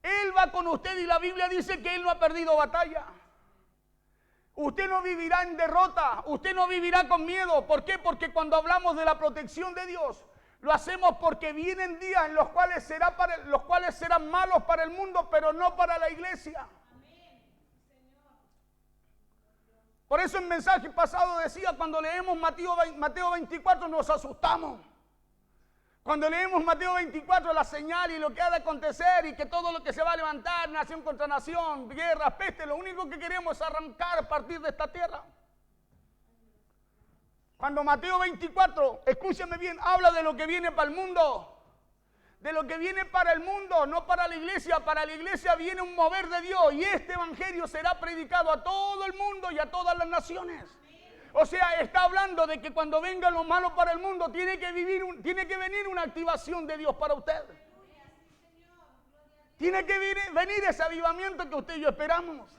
[SPEAKER 1] Él va con usted y la Biblia dice que Él no ha perdido batalla. Usted no vivirá en derrota, usted no vivirá con miedo. ¿Por qué? Porque cuando hablamos de la protección de Dios, lo hacemos porque vienen días en los cuales serán malos para el mundo, pero no para la iglesia. Por eso el mensaje pasado decía, cuando leemos Mateo 24 nos asustamos. Cuando leemos Mateo 24, la señal y lo que ha de acontecer y que todo lo que se va a levantar, nación contra nación, guerra, peste, lo único que queremos es arrancar a partir de esta tierra. Cuando Mateo 24, escúcheme bien, habla de lo que viene para el mundo. De lo que viene para el mundo, no para la iglesia. Para la iglesia viene un mover de Dios y este evangelio será predicado a todo el mundo y a todas las naciones. O sea, está hablando de que cuando venga lo malo para el mundo, tiene que venir una activación de Dios para usted. Tiene que venir ese avivamiento que usted y yo esperamos.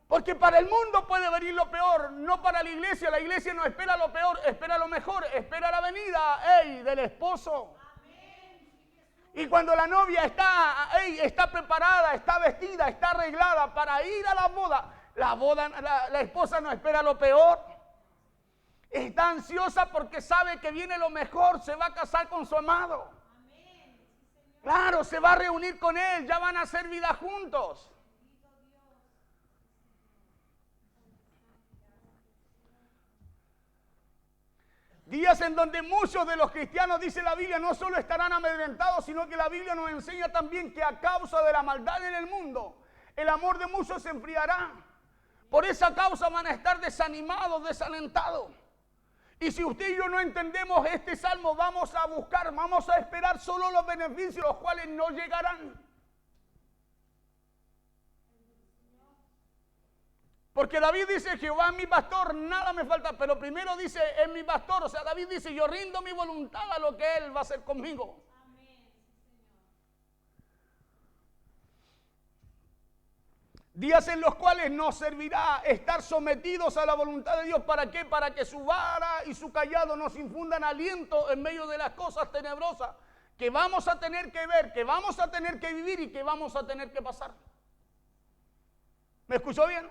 [SPEAKER 1] Porque para el mundo puede venir lo peor, no para la iglesia. La iglesia no espera lo peor, espera lo mejor, espera la venida del esposo. Y cuando la novia está preparada, está vestida, está arreglada para ir a la esposa no espera lo peor. Está ansiosa porque sabe que viene lo mejor, se va a casar con su amado. Claro, se va a reunir con él, ya van a hacer vida juntos. Días en donde muchos de los cristianos, dice la Biblia, no solo estarán amedrentados, sino que la Biblia nos enseña también que a causa de la maldad en el mundo, el amor de muchos se enfriará. Por esa causa van a estar desanimados, desalentados. Y si usted y yo no entendemos este salmo, vamos a esperar solo los beneficios, los cuales no llegarán. Porque David dice, Jehová es mi pastor, nada me falta. Pero primero dice, es mi pastor. O sea, David dice, yo rindo mi voluntad a lo que Él va a hacer conmigo. Días en los cuales nos servirá estar sometidos a la voluntad de Dios. ¿Para qué? Para que su vara y su cayado nos infundan aliento en medio de las cosas tenebrosas que vamos a tener que ver, que vamos a tener que vivir y que vamos a tener que pasar. ¿Me escuchó bien?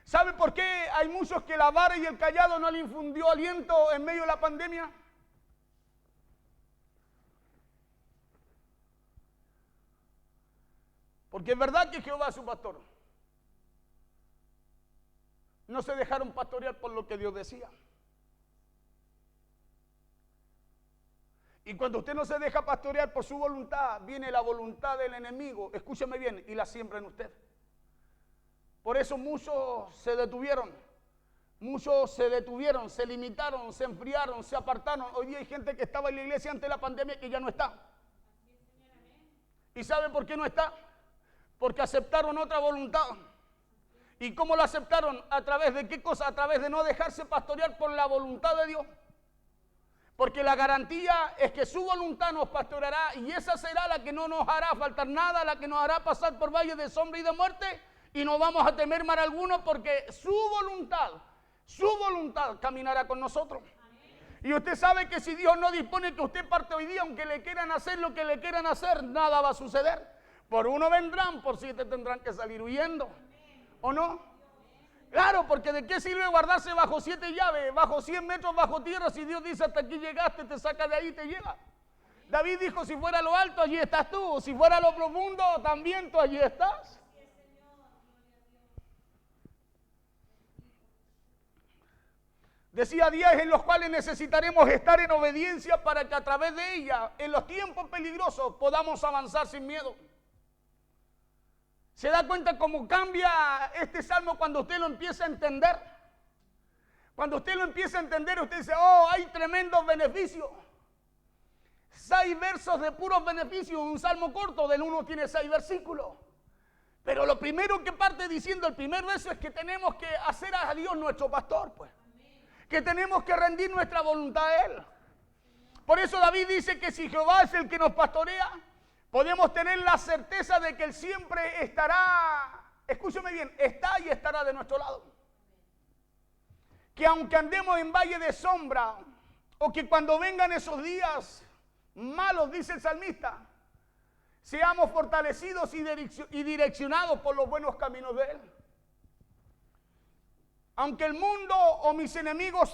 [SPEAKER 1] ¿Sabe por qué hay muchos que la vara y el cayado no le infundió aliento en medio de la pandemia? Porque es verdad que Jehová es su pastor. No se dejaron pastorear por lo que Dios decía. Y cuando usted no se deja pastorear por su voluntad, viene la voluntad del enemigo, escúcheme bien, y la siembra en usted. Por eso muchos se detuvieron, se limitaron, se enfriaron, se apartaron. Hoy día hay gente que estaba en la iglesia antes de la pandemia que ya no está. ¿Y sabe por qué no está? Porque aceptaron otra voluntad. ¿Y cómo la aceptaron? ¿A través de qué cosa? A través de no dejarse pastorear por la voluntad de Dios. Porque la garantía es que su voluntad nos pastoreará y esa será la que no nos hará faltar nada, la que nos hará pasar por valles de sombra y de muerte y no vamos a temer mal alguno porque su voluntad caminará con nosotros. Y usted sabe que si Dios no dispone que usted parte hoy día, aunque le quieran hacer lo que le quieran hacer, nada va a suceder. Por uno vendrán, por 7 tendrán que salir huyendo. ¿O no? Claro, porque ¿de qué sirve guardarse bajo 7 llaves, bajo 100 metros bajo tierra, si Dios dice hasta aquí llegaste, te saca de ahí y te lleva? David dijo, si fuera lo alto, allí estás tú. Si fuera lo profundo, también tú allí estás. Decía, días en los cuales necesitaremos estar en obediencia para que a través de ella, en los tiempos peligrosos, podamos avanzar sin miedo. ¿Se da cuenta cómo cambia este salmo cuando usted lo empieza a entender? Cuando usted lo empieza a entender, usted dice, oh, hay tremendos beneficios. 6 versos de puros beneficios, un salmo corto, del uno tiene 6 versículos. Pero lo primero que parte diciendo el primer verso es que tenemos que hacer a Dios nuestro pastor, pues. Que tenemos que rendir nuestra voluntad a Él. Por eso David dice que si Jehová es el que nos pastorea, podemos tener la certeza de que Él siempre estará, escúcheme bien, está y estará de nuestro lado. Que aunque andemos en valle de sombra, o que cuando vengan esos días malos, dice el salmista, seamos fortalecidos y direccionados por los buenos caminos de Él. Aunque el mundo o mis enemigos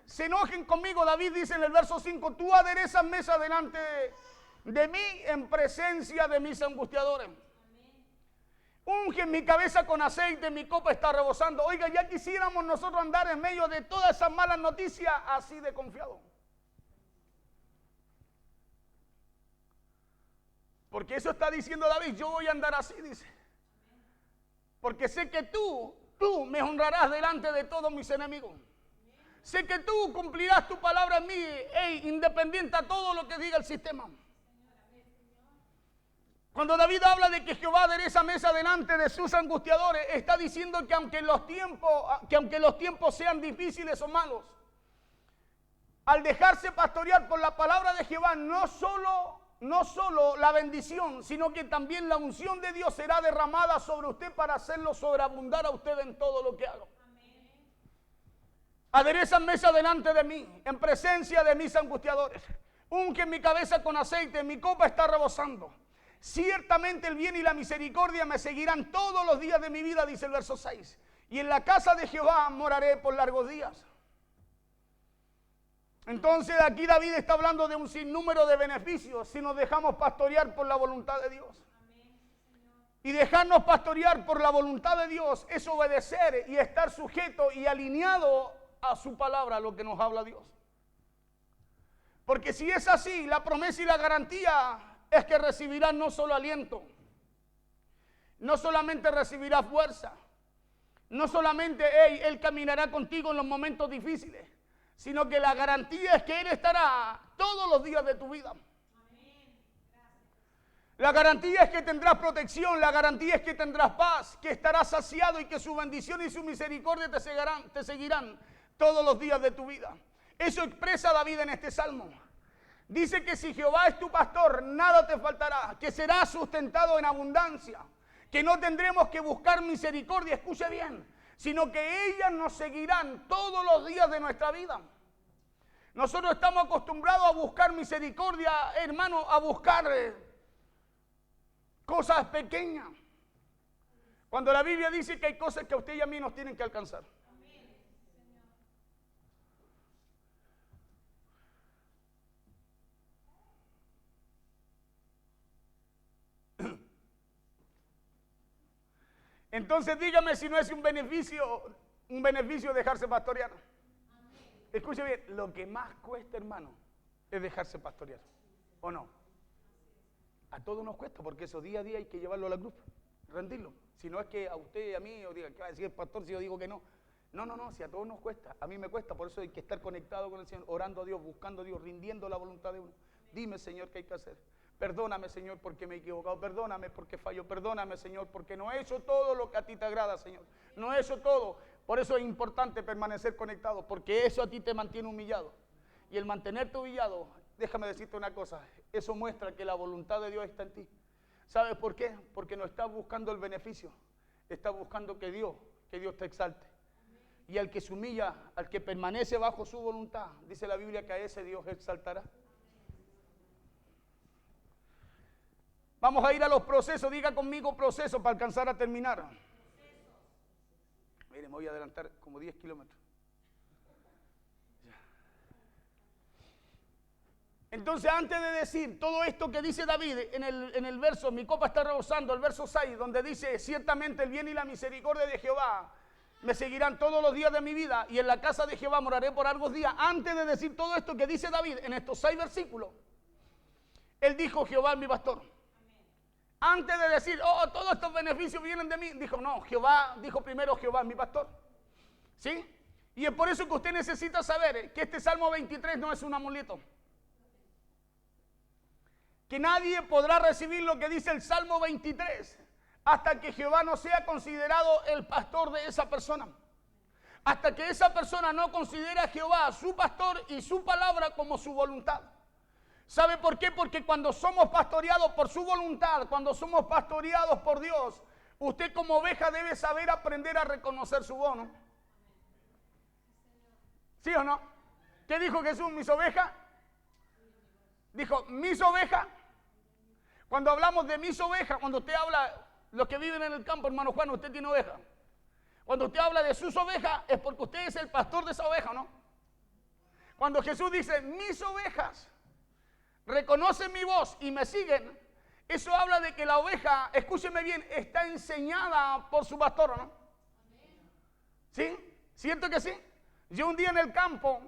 [SPEAKER 1] se enojen conmigo, David dice en el verso 5, tú aderezas mesa delante de mí en presencia de mis angustiadores. Unge mi cabeza con aceite, mi copa está rebosando. Oiga, ya quisiéramos nosotros andar en medio de todas esas malas noticias así de confiado. Porque eso está diciendo David, yo voy a andar así, dice. Porque sé que tú me honrarás delante de todos mis enemigos. Sé que tú cumplirás tu palabra en mí, independiente a todo lo que diga el sistema. Cuando David habla de que Jehová adereza mesa delante de sus angustiadores, está diciendo que aunque los tiempos sean difíciles o malos, al dejarse pastorear por la palabra de Jehová, no solo la bendición, sino que también la unción de Dios será derramada sobre usted para hacerlo sobreabundar a usted en todo lo que haga. Adereza mesa delante de mí, en presencia de mis angustiadores. Unge mi cabeza con aceite, mi copa está rebosando. Ciertamente el bien y la misericordia me seguirán todos los días de mi vida, dice el verso 6. Y en la casa de Jehová moraré por largos días. Entonces aquí David está hablando de un sinnúmero de beneficios si nos dejamos pastorear por la voluntad de Dios. Y dejarnos pastorear por la voluntad de Dios es obedecer y estar sujeto y alineado a su palabra, a lo que nos habla Dios. Porque si es así, la promesa y la garantía es que recibirás no solo aliento, no solamente recibirás fuerza, no solamente Él caminará contigo en los momentos difíciles, sino que la garantía es que Él estará todos los días de tu vida. La garantía es que tendrás protección, la garantía es que tendrás paz, que estarás saciado y que su bendición y su misericordia te seguirán todos los días de tu vida. Eso expresa David en este salmo. Dice que si Jehová es tu pastor, nada te faltará, que serás sustentado en abundancia, que no tendremos que buscar misericordia, escuche bien, sino que ellas nos seguirán todos los días de nuestra vida. Nosotros estamos acostumbrados a buscar misericordia, hermano, a buscar cosas pequeñas. Cuando la Biblia dice que hay cosas que a usted y a mí nos tienen que alcanzar. Entonces dígame si no es un beneficio dejarse pastorear. Escuche bien, lo que más cuesta, hermano, es dejarse pastorear, ¿o no? A todos nos cuesta, porque eso día a día hay que llevarlo a la cruz, rendirlo. Si no es que a usted y a mí, o diga, ¿qué va a decir el pastor si yo digo que no? No, si a todos nos cuesta, a mí me cuesta, por eso hay que estar conectado con el Señor, orando a Dios, buscando a Dios, rindiendo la voluntad de uno. Dime, Señor, ¿qué hay que hacer? Perdóname, Señor, porque me he equivocado. Perdóname porque fallo. Perdóname, Señor, porque no he hecho todo lo que a ti te agrada, Señor. No he hecho todo. Por eso es importante permanecer conectado, porque eso a ti te mantiene humillado. Y el mantenerte humillado, déjame decirte una cosa, eso muestra que la voluntad de Dios está en ti. ¿Sabes por qué? Porque no estás buscando el beneficio. Estás buscando que Dios te exalte. Y al que se humilla, al que permanece bajo su voluntad, dice la Biblia que a ese Dios exaltará. Vamos a ir a los procesos, diga conmigo proceso para alcanzar a terminar. Miren, me voy a adelantar como 10 kilómetros. Entonces, antes de decir todo esto que dice David en el verso, mi copa está rebosando, el verso 6, donde dice, ciertamente el bien y la misericordia de Jehová me seguirán todos los días de mi vida, y en la casa de Jehová moraré por largos días. Antes de decir todo esto que dice David en estos 6 versículos, él dijo, Jehová es mi pastor. Antes de decir, todos estos beneficios vienen de mí, dijo primero, Jehová es mi pastor. ¿Sí? Y es por eso que usted necesita saber que este Salmo 23 no es un amuleto. Que nadie podrá recibir lo que dice el Salmo 23 hasta que Jehová no sea considerado el pastor de esa persona. Hasta que esa persona no considere a Jehová su pastor y su palabra como su voluntad. ¿Sabe por qué? Porque cuando somos pastoreados por su voluntad, cuando somos pastoreados por Dios, usted como oveja debe saber aprender a reconocer su voz, ¿no? ¿Sí o no? ¿Qué dijo Jesús? ¿Mis ovejas? Dijo, mis ovejas. Cuando hablamos de mis ovejas, cuando usted habla, los que viven en el campo, hermano Juan, usted tiene ovejas. Cuando usted habla de sus ovejas, es porque usted es el pastor de esa oveja, ¿no? Cuando Jesús dice, mis ovejas reconocen mi voz y me siguen, eso habla de que la oveja, escúcheme bien, está enseñada por su pastor, ¿no? ¿Sí? ¿Cierto que sí? Yo un día en el campo,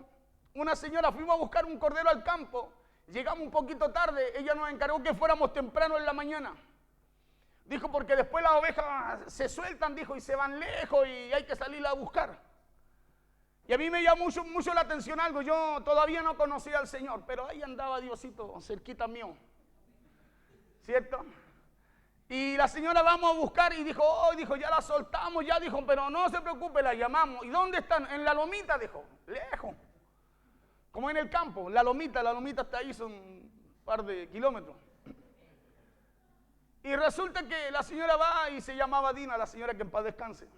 [SPEAKER 1] una señora, fuimos a buscar un cordero al campo, llegamos un poquito tarde, ella nos encargó que fuéramos temprano en la mañana. Dijo, porque después las ovejas se sueltan, dijo, y se van lejos y hay que salir a buscar. Y a mí me llamó mucho la atención algo. Yo todavía no conocía al Señor, pero ahí andaba Diosito cerquita mío. ¿Cierto? Y la señora vamos a buscar y dijo, oh, dijo, ya la soltamos, ya dijo, pero no se preocupe, la llamamos. ¿Y dónde están? En la lomita, dijo, lejos. Como en el campo, la lomita está ahí, son un par de kilómetros. Y resulta que la señora va y se llamaba Dina, la señora que en paz descanse.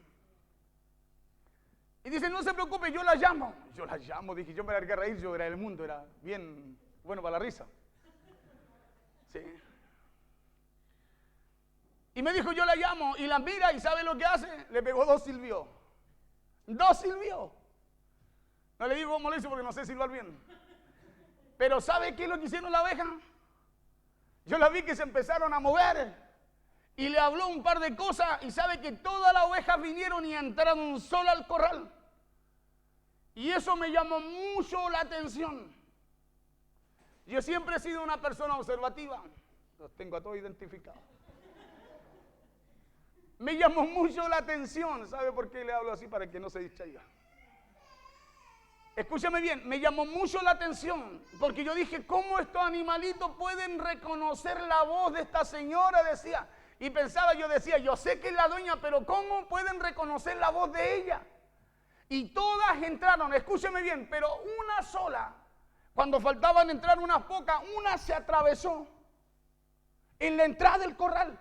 [SPEAKER 1] Y dice, no se preocupe, yo la llamo. Yo la llamo, dije, yo me largué a reír, yo era del mundo, era bien bueno para la risa. Sí. Y me dijo, yo la llamo, y la mira, y ¿sabe lo que hace? Le pegó 2 silbios. 2 silbios. No le digo molesto porque no sé silbar bien. Pero ¿sabe qué es lo que hicieron la oveja? Yo la vi que se empezaron a mover y le habló un par de cosas y sabe que todas las ovejas vinieron y entraron sola al corral. Y eso me llamó mucho la atención. Yo siempre he sido una persona observativa. Los tengo a todos identificados. Me llamó mucho la atención. ¿Sabe por qué le hablo así? Para que no se distraiga. Escúchame bien, me llamó mucho la atención, porque yo dije, ¿cómo estos animalitos pueden reconocer la voz de esta señora? Decía, y pensaba, yo decía, yo sé que es la dueña, pero ¿cómo pueden reconocer la voz de ella? Y todas entraron, escúcheme bien, pero una sola, cuando faltaban entrar unas pocas, una se atravesó en la entrada del corral.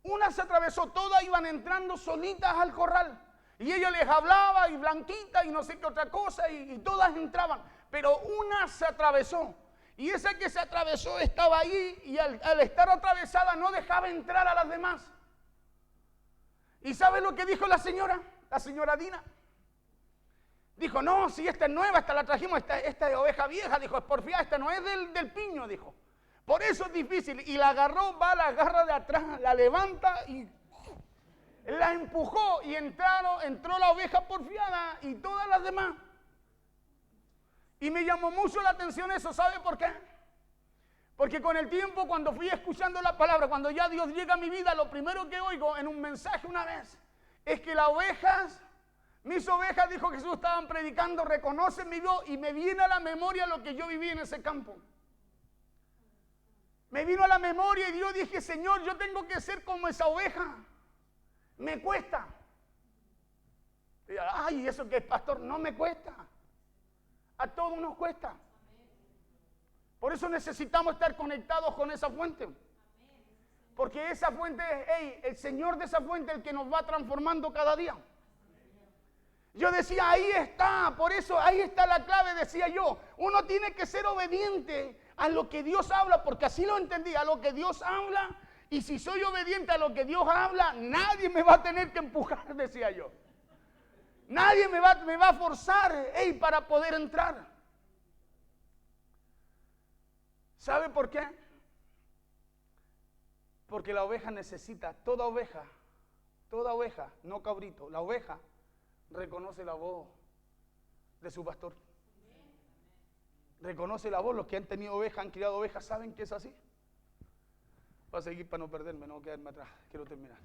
[SPEAKER 1] Una se atravesó, todas iban entrando solitas al corral. Y ella les hablaba y blanquita y no sé qué otra cosa y todas entraban. Pero una se atravesó. Y esa que se atravesó estaba ahí y al estar atravesada no dejaba entrar a las demás. ¿Y sabe lo que dijo la señora? La señora Dina. Dijo, no, si esta es nueva, esta la trajimos, esta es oveja vieja. Dijo, es porfiada, esta no es del piño, dijo. Por eso es difícil. Y la agarró, va, la agarra de atrás, la levanta y la empujó y entró la oveja porfiada y todas las demás. Y me llamó mucho la atención eso, ¿sabe por qué? Porque con el tiempo, cuando fui escuchando la palabra, cuando ya Dios llega a mi vida, lo primero que oigo en un mensaje una vez es que las ovejas, mis ovejas, dijo Jesús, estaban predicando, reconocen mi voz, y me viene a la memoria lo que yo viví en ese campo. Me vino a la memoria y yo dije, Señor, yo tengo que ser como esa oveja. Me cuesta. Y, ay, eso que es pastor, no me cuesta. A todos nos cuesta. Por eso necesitamos estar conectados con esa fuente. Porque esa fuente es, el Señor de esa fuente, el que nos va transformando cada día. Yo decía, ahí está, por eso ahí está la clave, decía yo. Uno tiene que ser obediente a lo que Dios habla, porque así lo entendí, a lo que Dios habla. Y si soy obediente a lo que Dios habla, nadie me va a tener que empujar, decía yo. Nadie me va a forzar para poder entrar. ¿Sabe por qué? Porque la oveja necesita, toda oveja, no cabrito, la oveja reconoce la voz de su pastor. Reconoce la voz. Los que han tenido ovejas, han criado ovejas, saben que es así. Voy a seguir para no perderme, no quedarme atrás, quiero terminar.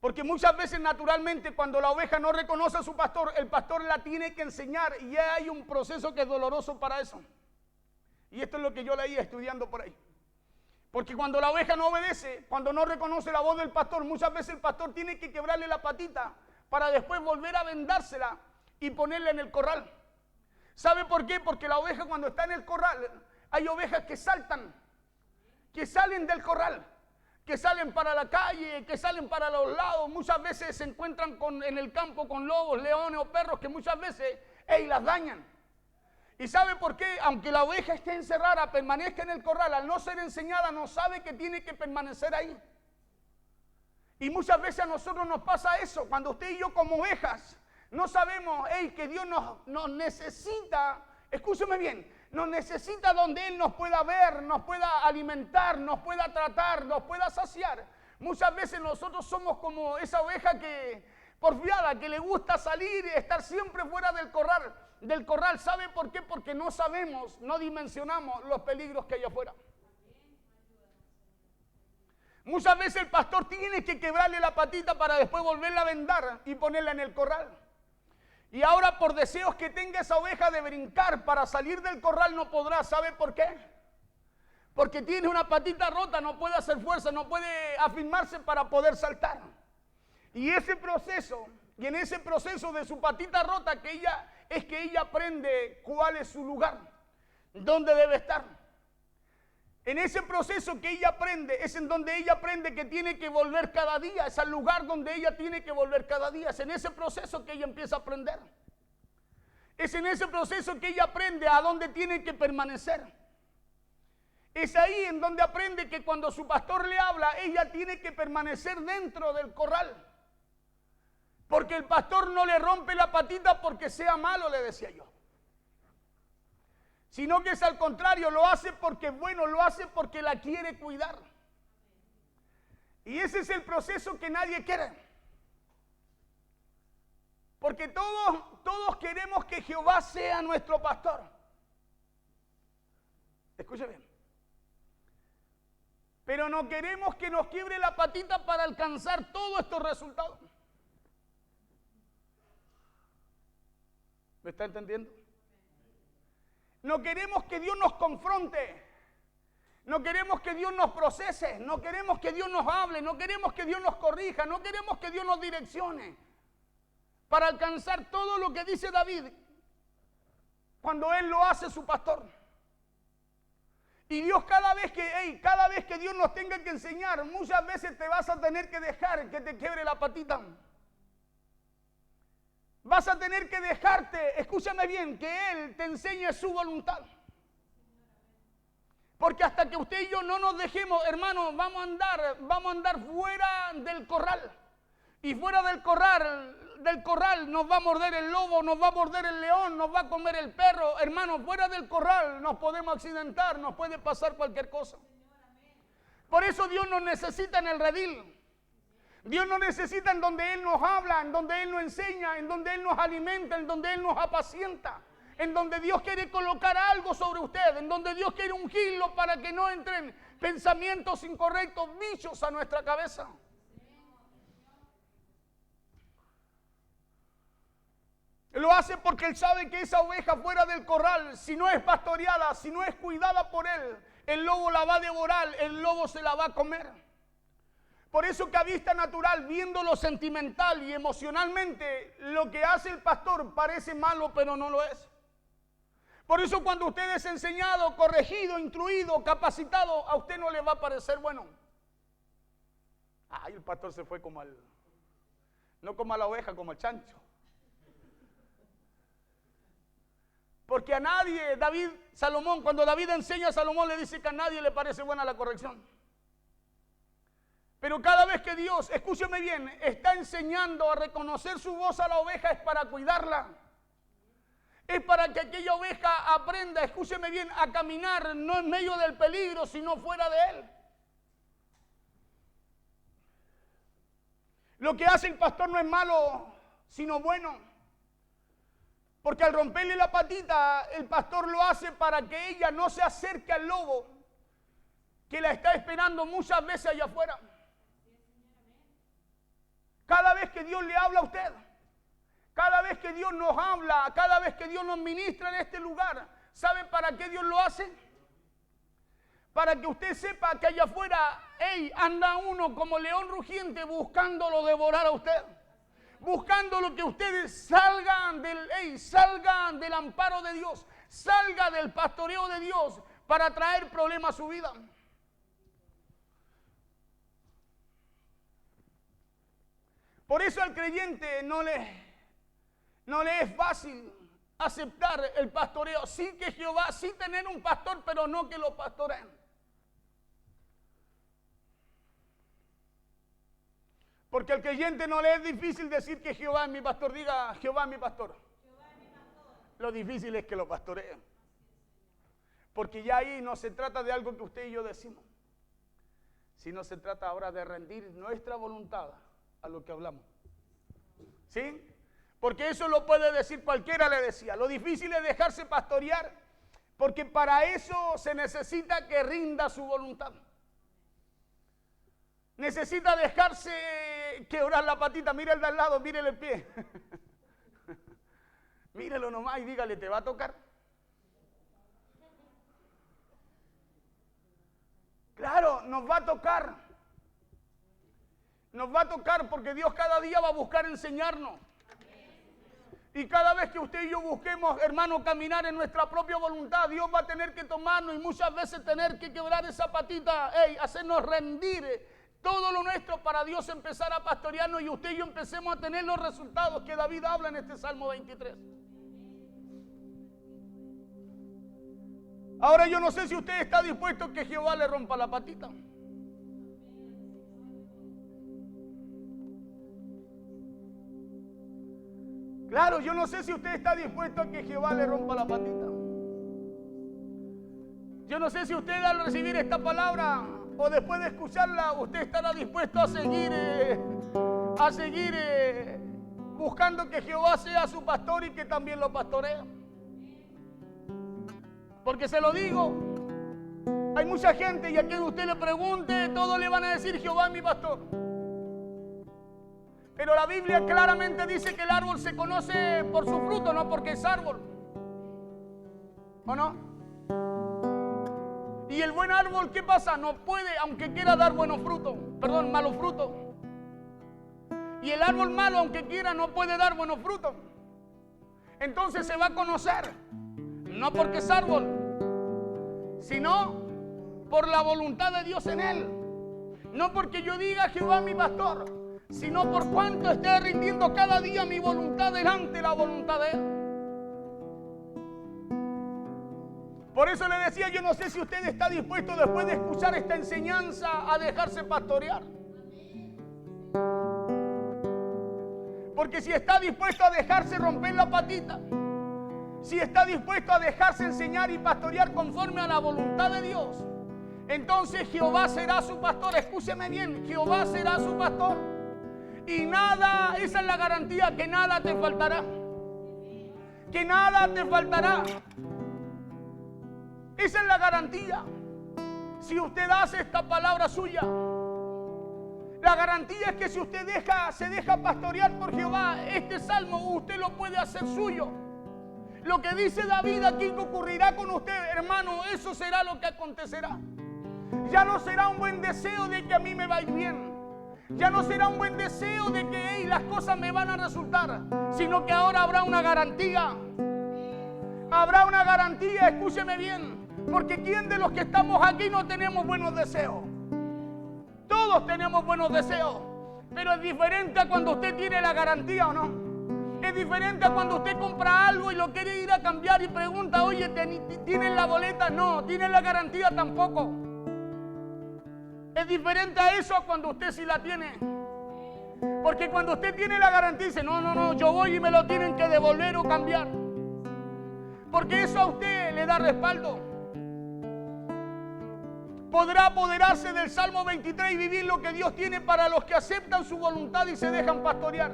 [SPEAKER 1] Porque muchas veces naturalmente cuando la oveja no reconoce a su pastor, el pastor la tiene que enseñar y ya hay un proceso que es doloroso para eso. Y esto es lo que yo leía estudiando por ahí. Porque cuando la oveja no obedece, cuando no reconoce la voz del pastor, muchas veces el pastor tiene que quebrarle la patita para después volver a vendársela y ponerla en el corral. ¿Sabe por qué? Porque la oveja cuando está en el corral, hay ovejas que saltan, que salen del corral, que salen para la calle, que salen para los lados. Muchas veces se encuentran en el campo con lobos, leones o perros que muchas veces las dañan. ¿Y sabe por qué? Aunque la oveja esté encerrada, permanezca en el corral, al no ser enseñada, no sabe que tiene que permanecer ahí. Y muchas veces a nosotros nos pasa eso, cuando usted y yo como ovejas no sabemos que Dios nos necesita, escúcheme bien, nos necesita donde Él nos pueda ver, nos pueda alimentar, nos pueda tratar, nos pueda saciar. Muchas veces nosotros somos como esa oveja que porfiada, que le gusta salir y estar siempre fuera del corral. ¿Sabe por qué? Porque no sabemos, no dimensionamos los peligros que hay afuera. Muchas veces el pastor tiene que quebrarle la patita para después volverla a vendar y ponerla en el corral. Y ahora por deseos que tenga esa oveja de brincar para salir del corral no podrá. ¿Sabe por qué? Porque tiene una patita rota, no puede hacer fuerza, no puede afirmarse para poder saltar. Y en ese proceso de su patita rota que ella aprende cuál es su lugar, dónde debe estar. En ese proceso que ella aprende, es en donde ella aprende que tiene que volver cada día, es al lugar donde ella tiene que volver cada día, es en ese proceso que ella empieza a aprender. Es en ese proceso que ella aprende a dónde tiene que permanecer. Es ahí en donde aprende que cuando su pastor le habla, ella tiene que permanecer dentro del corral. Porque el pastor no le rompe la patita porque sea malo, le decía yo. Sino que es al contrario, lo hace porque es bueno, lo hace porque la quiere cuidar. Y ese es el proceso que nadie quiere. Porque todos queremos que Jehová sea nuestro pastor. Escuche bien. Pero no queremos que nos quiebre la patita para alcanzar todos estos resultados. ¿Me está entendiendo? No queremos que Dios nos confronte, no queremos que Dios nos procese, no queremos que Dios nos hable, no queremos que Dios nos corrija, no queremos que Dios nos direccione para alcanzar todo lo que dice David cuando Él lo hace su pastor. Y Dios cada vez que Dios nos tenga que enseñar, muchas veces te vas a tener que dejar que te quiebre la patita. Vas a tener que dejarte, escúchame bien, que Él te enseñe su voluntad. Porque hasta que usted y yo no nos dejemos, hermanos, vamos a andar fuera del corral. Y fuera del corral nos va a morder el lobo, nos va a morder el león, nos va a comer el perro. Hermanos, fuera del corral nos podemos accidentar, nos puede pasar cualquier cosa. Por eso Dios nos necesita en el redil. Dios nos necesita en donde Él nos habla, en donde Él nos enseña, en donde Él nos alimenta, en donde Él nos apacienta, en donde Dios quiere colocar algo sobre usted, en donde Dios quiere ungirlo para que no entren pensamientos incorrectos, bichos a nuestra cabeza. Lo hace porque Él sabe que esa oveja fuera del corral, si no es pastoreada, si no es cuidada por Él, el lobo la va a devorar, el lobo se la va a comer. Por eso que a vista natural, viendo lo sentimental y emocionalmente, lo que hace el pastor parece malo, pero no lo es. Por eso cuando usted es enseñado, corregido, instruido, capacitado, a usted no le va a parecer bueno. Ay, el pastor se fue no como a la oveja, como al chancho. Porque a nadie, cuando David enseña a Salomón, le dice que a nadie le parece buena la corrección. Pero cada vez que Dios, escúcheme bien, está enseñando a reconocer su voz a la oveja, es para cuidarla. Es para que aquella oveja aprenda, escúcheme bien, a caminar no en medio del peligro, sino fuera de él. Lo que hace el pastor no es malo, sino bueno. Porque al romperle la patita, el pastor lo hace para que ella no se acerque al lobo que la está esperando muchas veces allá afuera. Cada vez que Dios le habla a usted, cada vez que Dios nos habla, cada vez que Dios nos ministra en este lugar, ¿sabe para qué Dios lo hace? Para que usted sepa que allá afuera, anda uno como león rugiente buscándolo devorar a usted. Buscando que ustedes salgan del amparo de Dios, salga del pastoreo de Dios para traer problemas a su vida. Por eso al creyente no le es fácil aceptar el pastoreo. Sí que Jehová, sí tener un pastor, pero no que lo pastoreen. Porque al creyente no le es difícil decir que Jehová es mi pastor. Diga, Jehová es mi pastor. Lo difícil es que lo pastoreen. Porque ya ahí no se trata de algo que usted y yo decimos, sino se trata ahora de rendir nuestra voluntad a lo que hablamos. ¿Sí? Porque eso lo puede decir cualquiera, le decía. Lo difícil es dejarse pastorear, porque para eso se necesita que rinda su voluntad. Necesita dejarse quebrar la patita. Mire el de al lado, mírele el pie. Mírelo nomás y dígale, ¿te va a tocar? Claro, nos va a tocar. Nos va a tocar porque Dios cada día va a buscar enseñarnos. Y cada vez que usted y yo busquemos, hermano, caminar en nuestra propia voluntad, Dios va a tener que tomarnos y muchas veces tener que quebrar esa patita, hacernos rendir todo lo nuestro para Dios empezar a pastorearnos y usted y yo empecemos a tener los resultados que David habla en este Salmo 23. Ahora yo no sé si usted está dispuesto a que Jehová le rompa la patita. Claro, yo no sé si usted está dispuesto a que Jehová le rompa la patita. Yo no sé si usted al recibir esta palabra o después de escucharla, usted estará dispuesto a seguir buscando que Jehová sea su pastor y que también lo pastorea. Porque se lo digo, hay mucha gente y a quien usted le pregunte, todos le van a decir Jehová es mi pastor. Pero la Biblia claramente dice que el árbol se conoce por su fruto, no porque es árbol. ¿O no? Y el buen árbol, ¿qué pasa? No puede, aunque quiera dar buenos frutos, malos frutos. Y el árbol malo, aunque quiera, no puede dar buenos frutos. Entonces se va a conocer, no porque es árbol, sino por la voluntad de Dios en él. No porque yo diga Jehová mi pastor, sino por cuanto esté rindiendo cada día mi voluntad delante de la voluntad de él. Por eso le decía, yo no sé si usted está dispuesto después de escuchar esta enseñanza a dejarse pastorear. Porque si está dispuesto a dejarse romper la patita, si está dispuesto a dejarse enseñar y pastorear conforme a la voluntad de Dios, entonces Jehová será su pastor. Escúcheme bien, Jehová será su pastor. Y nada, esa es la garantía, que nada te faltará. Que nada te faltará. Esa es la garantía. Si usted hace esta palabra suya, la garantía es que si usted se deja pastorear por Jehová, este salmo usted lo puede hacer suyo. Lo que dice David aquí que ocurrirá con usted, hermano, eso será lo que acontecerá. Ya no será un buen deseo de que a mí me va a ir bien. Ya no será un buen deseo de que las cosas me van a resultar, sino que ahora habrá una garantía. Habrá una garantía, escúcheme bien, porque ¿quién de los que estamos aquí no tenemos buenos deseos? Todos tenemos buenos deseos, pero es diferente a cuando usted tiene la garantía o no. Es diferente a cuando usted compra algo y lo quiere ir a cambiar y pregunta, oye, ¿tienes la boleta? No. ¿Tienes la garantía? Tampoco. Es diferente a eso a cuando usted sí la tiene. Porque cuando usted tiene la garantía dice, no, yo voy y me lo tienen que devolver o cambiar. Porque eso a usted le da respaldo. Podrá apoderarse del Salmo 23 y vivir lo que Dios tiene para los que aceptan su voluntad y se dejan pastorear.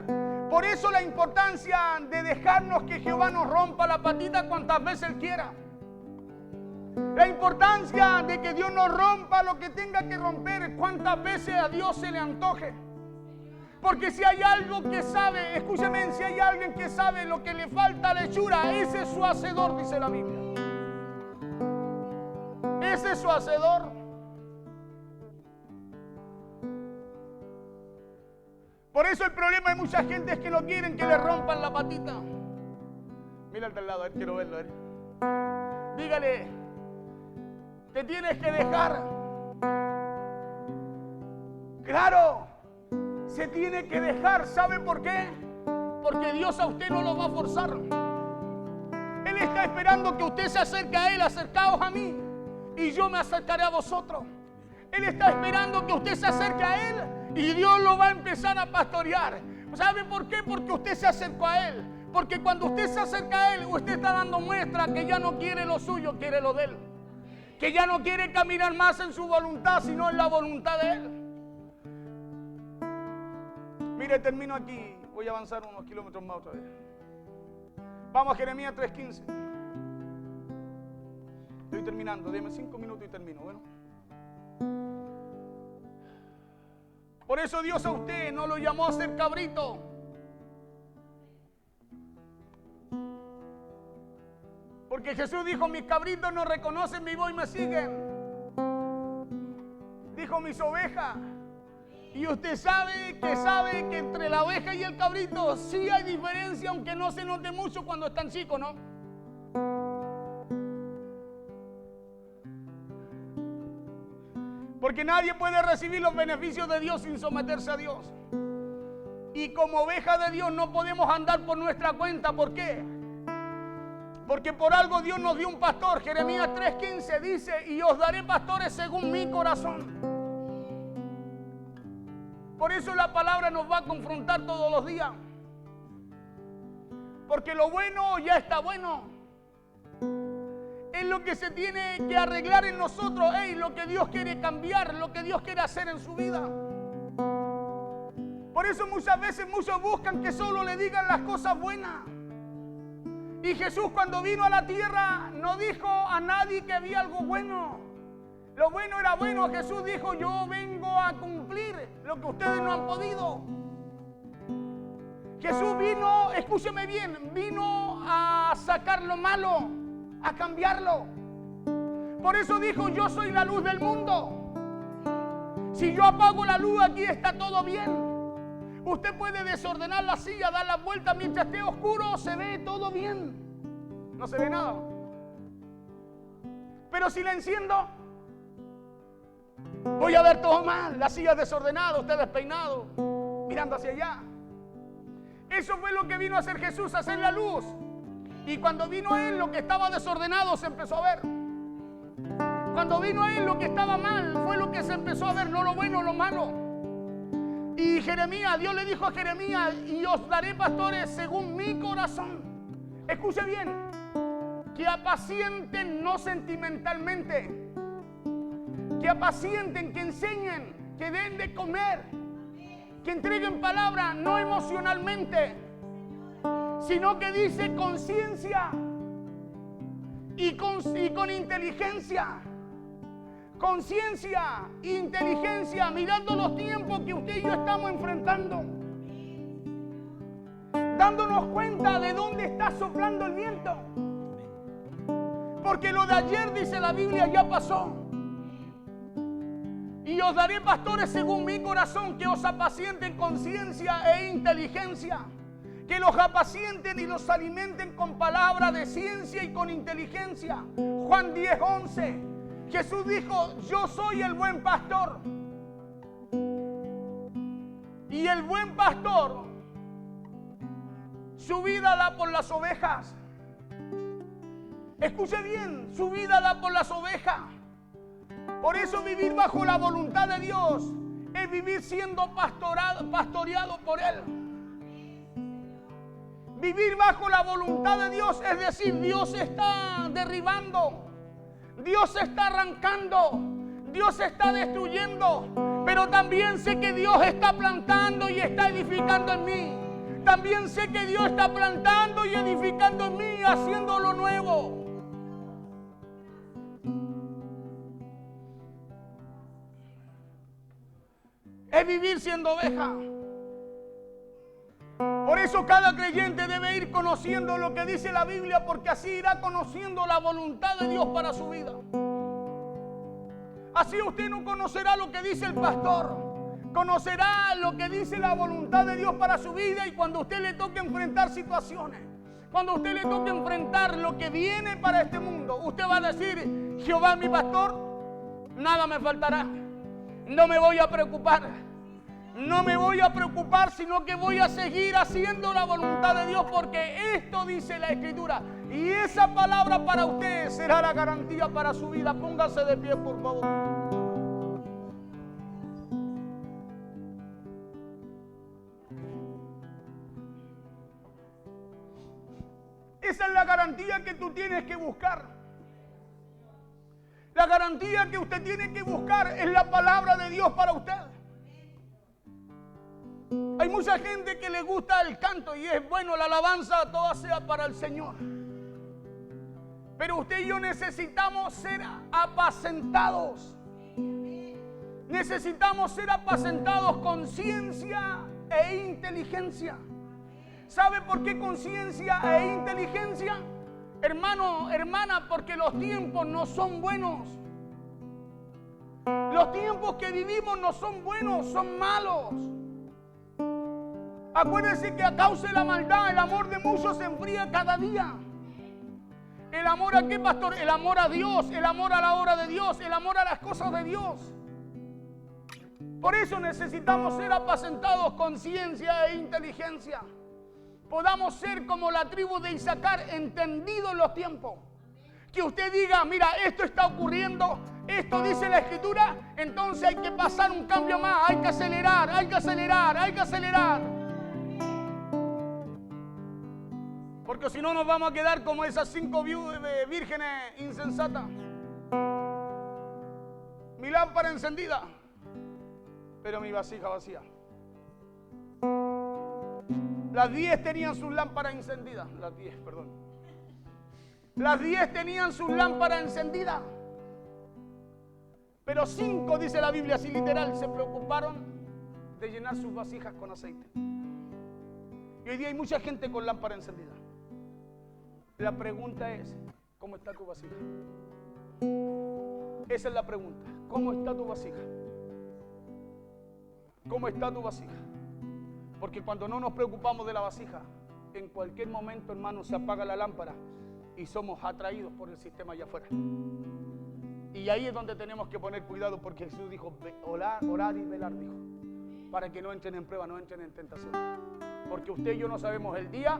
[SPEAKER 1] Por eso la importancia de dejarnos que Jehová nos rompa la patita cuantas veces Él quiera. La importancia de que Dios nos rompa lo que tenga que romper cuantas veces a Dios se le antoje. Porque si hay algo que sabe, escúcheme, si hay alguien que sabe lo que le falta a la hechura, ese es su hacedor, dice la Biblia. Ese es su hacedor. Por eso el problema de mucha gente es que no quieren que le rompan la patita. Mira al de al lado, a ver, quiero verlo. Dígale, te tienes que dejar. Claro, se tiene que dejar. ¿Sabe por qué? Porque Dios a usted no lo va a forzar. está esperando que usted se acerque a Él. Acercaos a mí y yo me acercaré a vosotros. Él está esperando que usted se acerque a Él y Dios lo va a empezar a pastorear. ¿Sabe por qué? Porque usted se acercó a Él. Porque cuando usted se acerca a Él, usted está dando muestra que ya no quiere lo suyo, quiere lo de Él. Que ya no quiere caminar más en su voluntad, sino en la voluntad de Él. Mire, termino aquí. Voy a avanzar unos kilómetros más otra vez. Vamos a Jeremías 3:15. Estoy terminando. Deme 5 minutos y termino. Bueno. Por eso Dios a usted no lo llamó a ser cabrito. Porque Jesús dijo, mis cabritos no reconocen mi voz y me siguen. Dijo, mis ovejas. Y usted sabe que entre la oveja y el cabrito sí hay diferencia, aunque no se note mucho cuando están chicos, ¿no? Porque nadie puede recibir los beneficios de Dios sin someterse a Dios. Y como oveja de Dios no podemos andar por nuestra cuenta. ¿Por qué? Porque por algo Dios nos dio un pastor. Jeremías 3:15 dice, y os daré pastores según mi corazón. Por eso la palabra nos va a confrontar todos los días. Porque lo bueno ya está bueno. Es lo que se tiene que arreglar en nosotros. Lo que Dios quiere cambiar, lo que Dios quiere hacer en su vida. Por eso muchas veces muchos buscan que solo le digan las cosas buenas. Y Jesús cuando vino a la tierra no dijo a nadie que había algo bueno. Lo bueno era bueno. Jesús dijo, yo vengo a cumplir lo que ustedes no han podido. Jesús vino, escúcheme bien, vino a sacar lo malo, a cambiarlo. Por eso dijo, yo soy la luz del mundo. Si yo apago la luz, aquí está todo bien. Usted puede desordenar la silla, dar la vuelta mientras esté oscuro, se ve todo bien. No se ve nada. Pero si la enciendo, voy a ver todo mal. La silla desordenada, usted despeinado, mirando hacia allá. Eso fue lo que vino a hacer Jesús, a hacer la luz. Y cuando vino Él, lo que estaba desordenado se empezó a ver. Cuando vino Él, lo que estaba mal fue lo que se empezó a ver, no lo bueno, lo malo. Y Jeremías, Dios le dijo a Jeremías, y os daré pastores según mi corazón. Escuche bien, que apacienten no sentimentalmente, que apacienten, que enseñen, que den de comer, que entreguen palabra no emocionalmente, sino que dice conciencia y con inteligencia. Conciencia e inteligencia, mirando los tiempos que usted y yo estamos enfrentando, dándonos cuenta de dónde está soplando el viento, porque lo de ayer, dice la Biblia, ya pasó. Y os daré pastores según mi corazón, que os apacienten con ciencia e inteligencia, que los apacienten y los alimenten con palabra de ciencia y con inteligencia. Juan 10:11. Jesús dijo, yo soy el buen pastor. Y el buen pastor su vida da por las ovejas. Escuche bien, su vida da por las ovejas. Por eso vivir bajo la voluntad de Dios es vivir siendo pastoreado por Él. Vivir bajo la voluntad de Dios es decir, Dios está derribando, Dios está arrancando, Dios está destruyendo, pero también sé que Dios está plantando y está edificando en mí. También sé que Dios está plantando y edificando en mí, haciendo lo nuevo. Es vivir siendo oveja. Por eso cada creyente debe ir conociendo lo que dice la Biblia, porque así irá conociendo la voluntad de Dios para su vida. Así usted no conocerá lo que dice el pastor, conocerá lo que dice la voluntad de Dios para su vida. Y cuando usted le toque enfrentar situaciones, cuando usted le toque enfrentar lo que viene para este mundo, usted va a decir, Jehová mi pastor, nada me faltará, no me voy a preocupar. No me voy a preocupar, sino que voy a seguir haciendo la voluntad de Dios, porque esto dice la Escritura. Y esa palabra para ustedes será la garantía para su vida. Póngase de pie, por favor. Esa es la garantía que tú tienes que buscar. La garantía que usted tiene que buscar es la palabra de Dios para usted. Hay mucha gente que le gusta el canto y es bueno, la alabanza toda sea para el Señor. Pero usted y yo necesitamos ser apacentados. Necesitamos ser apacentados con ciencia e inteligencia. ¿Sabe por qué con ciencia e inteligencia? Hermano, hermana, porque los tiempos no son buenos. Los tiempos que vivimos no son buenos, son malos. Acuérdense que a causa de la maldad, el amor de muchos se enfría cada día. ¿El amor a qué, pastor? El amor a Dios, el amor a la obra de Dios, el amor a las cosas de Dios. Por eso necesitamos ser apacentados con ciencia e inteligencia. Podamos ser como la tribu de Isaacar, entendidos en los tiempos. Que usted diga, mira, esto está ocurriendo, esto dice la Escritura, entonces hay que pasar un cambio más, hay que acelerar, hay que acelerar, hay que acelerar. Porque si no nos vamos a quedar como esas 5 vírgenes insensatas. Mi lámpara encendida, pero mi vasija vacía. Las 10 tenían sus lámparas encendidas. Las 10, perdón. Las 10 tenían sus lámparas encendidas. Pero 5, dice la Biblia así literal, se preocuparon de llenar sus vasijas con aceite. Y hoy día hay mucha gente con lámpara encendida. La pregunta es, ¿cómo está tu vasija? Esa es la pregunta. ¿Cómo está tu vasija? ¿Cómo está tu vasija? Porque cuando no nos preocupamos de la vasija, en cualquier momento, hermano, se apaga la lámpara y somos atraídos por el sistema allá afuera. Y ahí es donde tenemos que poner cuidado, porque Jesús dijo, orar y velar, dijo, para que no entren en prueba, no entren en tentación. Porque usted y yo no sabemos el día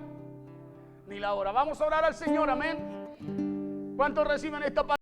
[SPEAKER 1] ni la hora. Vamos a orar al Señor, amén. ¿Cuántos reciben esta palabra?